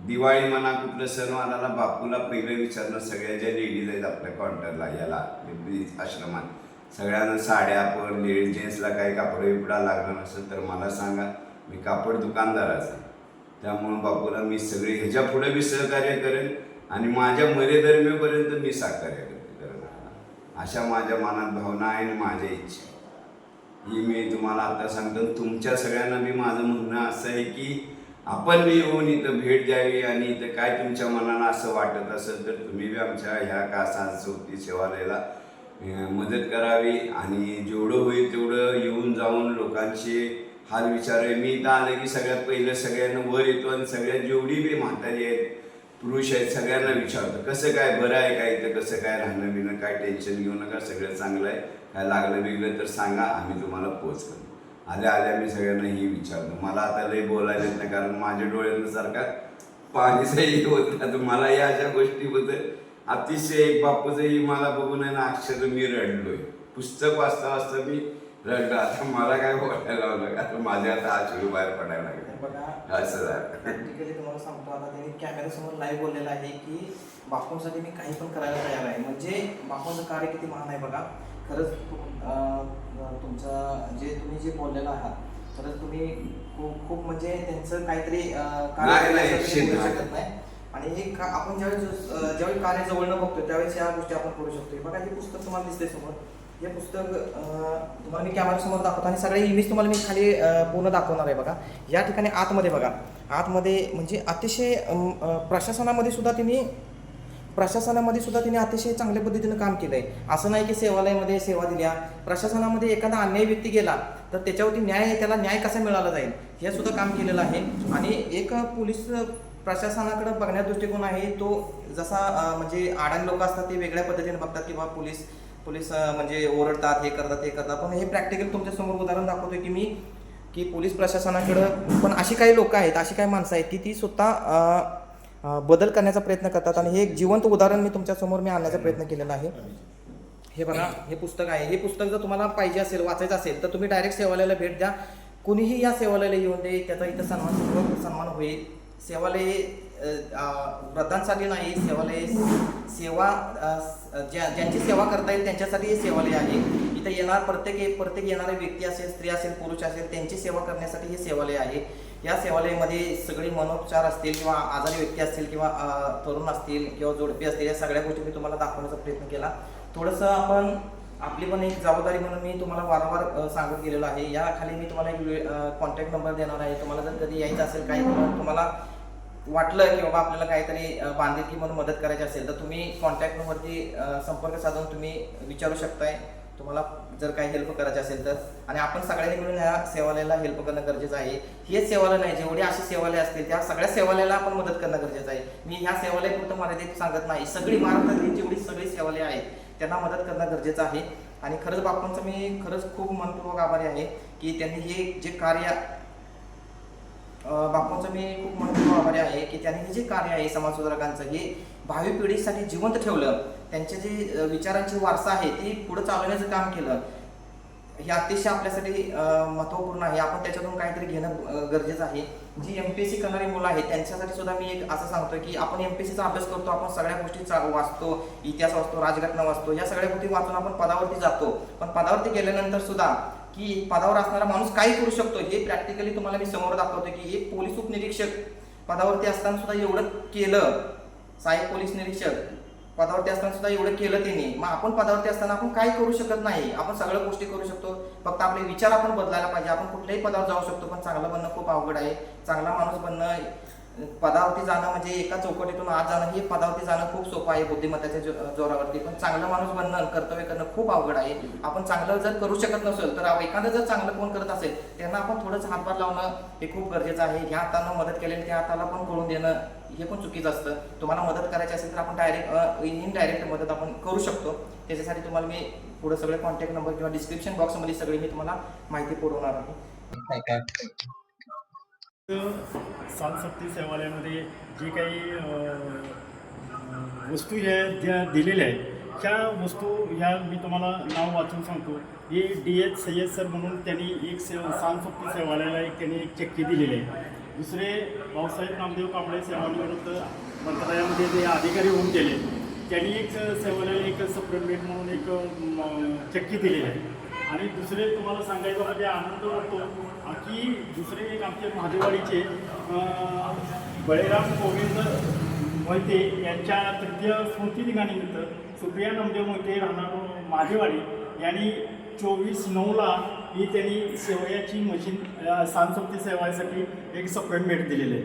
दिवाळी म्हणा कुठलं सणवाराला बापूला पहिलं विचारलं, सगळ्या ज्या लेडीज आहेत आपल्या काउंटरला याला आश्रमात, सगळ्यांना साड्या पण लेडीज जेंट्सला काही कापड बिपडा लागणार असेल तर मला सांगा, मी कापड दुकानदाराचं. त्यामुळं बापूला मी सगळे ह्याच्या पुढे मी सहकार्य करेन आणि माझ्या मरेदरम्यापर्यंत मी सहकार्य करेन. अशा माझ्या मनात भावना आहे आणि माझ्या इच्छा ही मी तुम्हाला आता सांगतो. तुमच्या सगळ्यांना मी माझं म्हणणं असं आहे की आपण बी येऊन इथं भेट द्यावी आणि इथं काय तुमच्या मनाला असं वाटत असेल तर तुम्ही बी आमच्या ह्या सांस्कृतिक सेवालयाला मदत करावी. आणि जेवढं होईल तेवढं येऊन जाऊन लोकांचे हाल विचारावे. मी इथं आलं की सगळ्यात पहिलं सगळ्यांना वर येतो आणि सगळ्यात जेवढी बी म्हातारी आहेत पुरुष आहेत सगळ्यांना विचारतो कसं काय, बरं आहे का इथं, कसं काय राहणं बिणं, काय टेन्शन घेऊ नका, सगळं चांगलं आहे, काय लागलं बिगलं तर सांगा, आम्ही तुम्हाला पोच करू. आल्या मी सगळ्यांना ही विचारतो. मला आता लई बोलायला येत नाही कारण माझ्या डोळ्यातनं सारखा पाणीचाही होत नाही. तर मला या अशा गोष्टीबद्दल अतिशय एक बापूचंही मला बघून आहे ना अक्षर मी रडलोय. पुस्तक वाचता वाचता मी रडलो. आता मला काय बोलायला लावलं का माझ्या आता आचरू बाहेर पडायला लागलं. बघा असं प्रॅक्टिकली तुम्हाला सांगतो, आता त्यांनी कॅमेऱ्यासमोर लाईव्ह बोललेलं आहे की बापूंसाठी मी काही पण करायला तयार आहे. म्हणजे बापूंचं कार्य किती महान आहे बघा. खरंच तुमचं जे तुम्ही जे बोललेलं आहात खरंच तुम्ही खूप म्हणजे त्यांचं काहीतरी शकत नाही. आणि हे आपण ज्यावेळी कार्य जवळनं बघतो त्यावेळेस या गोष्टी आपण करू शकतो. बघा हे पुस्तक तुम्हाला दिसतंय समोर, हे पुस्तक तुम्हाला मी कॅमेरासमोर दाखवतो आणि सगळे इमेज तुम्हाला मी खाली पूर्ण दाखवणार आहे. बघा या ठिकाणी आतमध्ये बघा, आतमध्ये म्हणजे अतिशय प्रशासनामध्ये सुद्धा तिने अतिशय चांगल्या पद्धतीनं काम केलं आहे. असं नाही की सेवालयामध्ये सेवा दिल्या, प्रशासनामध्ये एखादा अन्यायी व्यक्ती गेला तर त्याच्यावरती त्याला न्याय कसा मिळाला जाईल हे सुद्धा काम केलेलं आहे. आणि एक प्रशासनाकडे बघण्याचा दृष्टिकोन आहे तो जसा म्हणजे अडाणी लोक असतात ते वेगळ्या पद्धतीने बघतात की बाबा पोलीस म्हणजे ओरडतात, हे करतात. पण हे प्रॅक्टिकल तुमच्यासमोर उदाहरण दाखवतोय की मी की पोलीस प्रशासनाकडं पण अशी काही लोक आहेत, अशी काही माणसं आहेत की ती स्वतः बदल करण्याचा प्रयत्न करतात. आणि हे एक जिवंत उदाहरण मी तुमच्यासमोर आणण्याचा प्रयत्न केलेला आहे. हे बघा, हे पुस्तक आहे. हे पुस्तक जर तुम्हाला पाहिजे असेल, वाचायचं असेल, तर तुम्ही डायरेक्ट सेवालयाला भेट द्या. कुणीही या सेवालयाला येऊन दे, त्याचा इथं सन्मान होईल. सेवालय वृद्धांसाठी नाही, सेवालय ज्यांची सेवा करता येईल त्यांच्यासाठी हे सेवालय आहे. इथं प्रत्येक येणारे व्यक्ती असेल, स्त्री असेल, पुरुष असेल, त्यांची सेवा करण्यासाठी हे सेवालय आहे. या सेवालयामध्ये सगळे मनोपचार असतील किंवा आजारी व्यक्ती असतील किंवा तरुण असतील किंवा जोडपी असतील, या सगळ्या गोष्टी मी तुम्हाला दाखवण्याचा प्रयत्न केला. थोडंसं आपण आपली पण एक जबाबदारी म्हणून मी तुम्हाला वारंवार सांगत गेलेलो आहे. या खाली मी तुम्हाला एक कॉन्टॅक्ट नंबर देणार आहे. तुम्हाला जर कधी यायचं असेल, काही तुम्हाला वाटलं की बाबा आपल्याला काहीतरी बांधिलकी म्हणून मदत करायची असेल, तर तुम्ही कॉन्टॅक्ट नंबरवरती संपर्क साधून तुम्ही विचारू शकताय तुम्हाला जर काही हेल्प करायची असेल तर. आणि आपण सगळ्यांनी मिळून ह्या सेवालयाला हेल्प करणं गरजेचं आहे. हेच सेवालय नाही, जेवढी अशी सेवालय असतील त्या सगळ्या सेवालयाला आपण मदत करणं गरजेचं आहे. मी ह्या सेवालयापुरतं मर्यादित सांगत नाही, सगळी महाराष्ट्रातली जेवढी सगळी सेवालय आहेत त्यांना मदत करणं गरजेचं आहे. आणि खरंच बापूंचं मी खरंच खूप मनपूर्वक आभारी आहे की त्यांनी हे जे कार्य बापूंचं मी खूप मनपूर्वक आभारी आहे की त्यांनी हे जे कार्य आहे समाजसुधारकांचं हे भावी पिढीसाठी जिवंत ठेवलं. त्यांचे जे विचारांची वारसा आहे ती पुढे चालवण्याचं काम केलं. हे अतिशय आपल्यासाठी महत्त्वपूर्ण आहे. आपण त्याच्यातून काहीतरी घेणं गरजेचं आहे. जी MPSC करणारी मुलं आहेत त्यांच्यासाठी सुद्धा मी एक असं सांगतो की आपण MPSCचा अभ्यास करतो, आपण सगळ्या गोष्टी वाचतो, इतिहास वाचतो, राजघटना वाचतो, या सगळ्या गोष्टी वाचून आपण पदावरती जातो. पण पदावरती गेल्यानंतर सुद्धा की पदावर असणारा माणूस काय करू शकतो हे प्रॅक्टिकली तुम्हाला मी समोर दाखवतो. की एक पोलीस उपनिरीक्षक पदावरती असताना सुद्धा एवढं केलं, सहाय्यक पोलीस निरीक्षक पदावरती असताना सुद्धा एवढं केलं त्यांनी. मग आपण पदावरती असताना आपण काय करू शकत नाही? आपण सगळ्या गोष्टी करू शकतो, फक्त आपले विचार आपण बदलायला पाहिजे. आपण कुठल्याही पदावर जाऊ शकतो, पण चांगलं बनणं खूप अवघड आहे. चांगला माणूस बनणं, पदावरती जाणं म्हणजे एका चौकटीतून आत जाणं, हे पदावरती जाणं खूप सोपं आहे बुद्धिमत्तेच्या जोरावरती. पण चांगला माणूस बनणं, कर्तव्य करणं खूप अवघड आहे. आपण चांगलं जर करू शकत नसेल तर एखादं जर चांगलं कोण करत असेल त्यांना आपण थोडंसं हातभार लावणं हे खूप गरजेचं आहे. ह्या हातानं मदत केलेली त्या हाताला पण कळून देणं हे पण चुकीचं असतं. तुम्हाला मदत करायची असेल तर आपण इनडायरेक्ट मदत आपण करू शकतो. त्याच्यासाठी तुम्हाला मी पुढे सगळे कॉन्टॅक्ट नंबर किंवा डिस्क्रिप्शन बॉक्समध्ये सगळी मी तुम्हाला माहिती पुरवणार आहे. सांस्कृतिक सेवालयामध्ये जे काही वस्तू ज्या दिलेल्या आहेत त्या वस्तू ह्या मी तुम्हाला नाव वाचून सांगतो. हे DH सय्यद सर म्हणून त्यांनी एक सांस्कृतिक सेवालयाला त्यांनी एक चक्की दिलेली आहे. दुसरे भाऊसाहेब नामदेव कांबळे सेवानिवृत्त मंत्रालयामध्ये जे अधिकारी होऊन गेले त्यांनी एक सेवालयाला एक सप्लिमेंट म्हणून एक चक्की दिलेली आहे. आणि दुसरे तुम्हाला सांगायचं म्हणजे आनंद वाटतो की दुसरे एक आमचे महादेवाडीचे बळीराम गोविंद मोहिते यांच्या तृतीय स्मृती दिनानिमित्त सुप्रिया नामदेव मोहिते राहणार महादेवाडी यांनी 24/9ला ही त्यांनी सेवयाची मशीन सांस्कृतिक सेवासाठी एक सप्रेट भेट दिलेली आहे.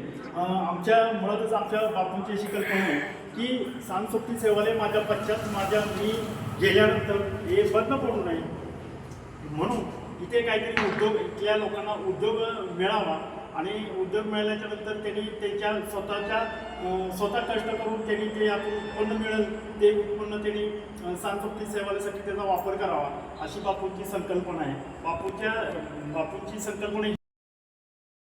मुळातच आमच्या बापूंची अशी कल्पना आहे की सांस्कृतिक सेवालय माझ्या पश्चात मी गेल्यानंतर हे बंद पडू नये म्हणून इथे काहीतरी उद्योग, इथल्या लोकांना उद्योग मिळावा. आणि उद्योग मिळाल्याच्या नंतर त्यांनी त्यांच्या स्वतः कष्ट करून त्यांनी ते आपण उत्पन्न मिळेल ते उत्पन्न त्यांनी सांस्कृतिक सेवासाठी त्याचा वापर करावा अशी बापूंची संकल्पना आहे. बापूंची संकल्पना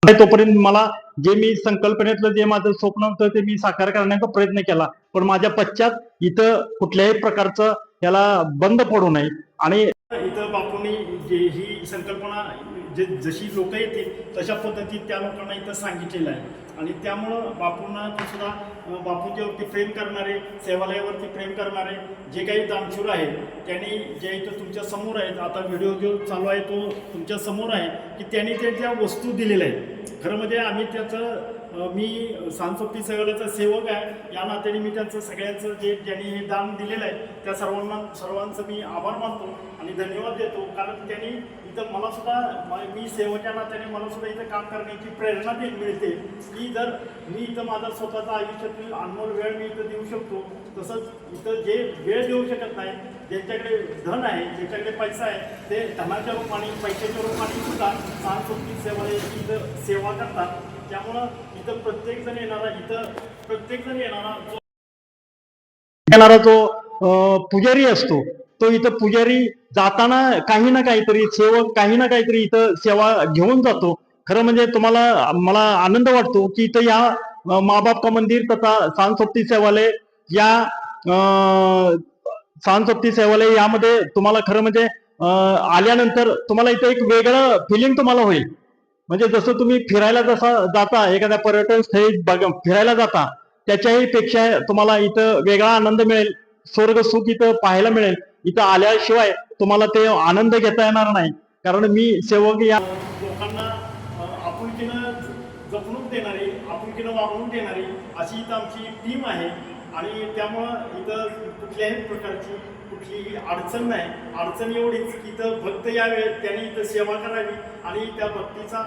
तोपर्यंत मला जे मी संकल्पनेतलं जे माझं स्वप्न होतं ते मी साकार करण्याचा प्रयत्न केला. पण माझ्या पश्चात इथं कुठल्याही प्रकारचं याला बंद पडू नये. आणि इथं बापूंनी ही संकल्पना जशी लोक येतील तशा पद्धतीत त्या लोकांना इथं सांगितलेलं आहे. आणि त्यामुळं बापूंना सुद्धा बापूंच्यावरती प्रेम करणारे, सेवालयावरती प्रेम करणारे जे काही दानशूर आहेत त्यांनी जे इथं तुमच्या समोर आहेत, आता व्हिडिओ जो चालू आहे तो तुमच्या समोर आहे की त्यांनी त्या वस्तू दिलेल्या आहेत. खरं म्हणजे आम्ही मी सांस्कृतिक सेवालयाचा सेवक आहे या नात्याने मी त्यांचं सगळ्यांचं ज्यांनी हे दान दिलेलं आहे त्या सर्वांचं मी आभार मानतो आणि धन्यवाद देतो. कारण त्यांनी इथं मला सुद्धा मी सेवच्या नात्याने मला सुद्धा इथं काम करण्याची प्रेरणा मिळते की जर मी इथं माझा स्वतःचा आयुष्यातील अनमोल वेळ मी इथं देऊ शकतो, तसंच इथं जे वेळ देऊ शकत नाही, ज्यांच्याकडे धन आहे, ज्यांच्याकडे पैसा आहे ते धनाच्या रूपाने, पैशाच्या रूपाने सुद्धा सांस्कृतिक सेवालयाची इथं सेवा करतात. त्यामुळं इथं प्रत्येक जण येणारा जो पुजारी असतो तो इथं पुजारी जाताना काही ना काहीतरी सेवक काही ना काहीतरी इथं सेवा घेऊन जातो. खरं म्हणजे मला आनंद वाटतो की इथं या माँ बाप का मंदिर तथा सांस्कृतिक सेवालय या सांस्कृतिक सेवालय यामध्ये तुम्हाला खरं म्हणजे आल्यानंतर तुम्हाला इथं एक वेगळं फिलिंग तुम्हाला होईल. म्हणजे जसं तुम्ही फिरायला जाता एखाद्या पर्यटन स्थळी फिरायला जाता त्याच्याही पेक्षा तुम्हाला इथं वेगळा आनंद मिळेल. स्वर्ग सुख इथं पाहायला मिळेल. इथं आल्याशिवाय तुम्हाला ते आनंद घेता येणार नाही. कारण मी सेवक या लोकांना आपुलकीनं जपणूक देणारी आपुलकीनं वागणूक देणारी अशी इथं आमची टीम आहे. आणि त्यामुळं इथं कुठल्याही प्रकारची कुठलीही अडचण नाही. अडचण एवढीच की इथं भक्त यावे, त्यांनी इथं सेवा करावी आणि त्या भक्तीचा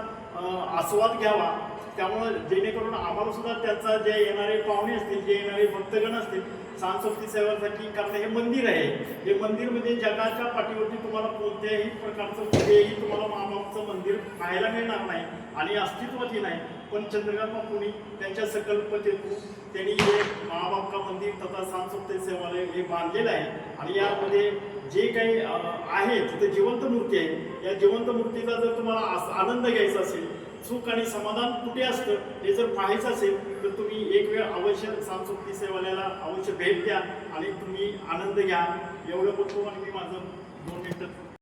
आस्वाद घ्यावा. त्यामुळं जेणेकरून आम्हाला सुद्धा त्याचा जे येणारे पाहुणे असतील, जे येणारे भक्तगण असतील, सांस्कृतिक सेवासाठी कारण हे मंदिर आहे. हे मंदिर म्हणजे जगाच्या पाठीवरती तुम्हाला कोणत्याही प्रकारचं कुठेही तुम्हाला मामाचं मंदिर पाहायला मिळणार नाही आणि अस्तित्वातही नाही. पण चंद्रकांत बापूंनी त्यांच्या संकल्पनेतून त्यांनी हे महाबाप का मंदिर तथा सांस्कृतिक सेवालय हे बांधलेलं आहे. आणि यामध्ये जे काही आहे तिथे जिवंत मूर्ती आहे. या जिवंत मूर्तीचा जर तुम्हाला आनंद घ्यायचा असेल, सुख आणि समाधान कुठे असतं हे जर पाहायचं असेल तर तुम्ही एक वेळ अवश्य सांस्कृतिक सेवालयाला अवश्य भेट द्या आणि तुम्ही आनंद घ्या. एवढं बोलतो आणि मी माझं 2 मिनिटं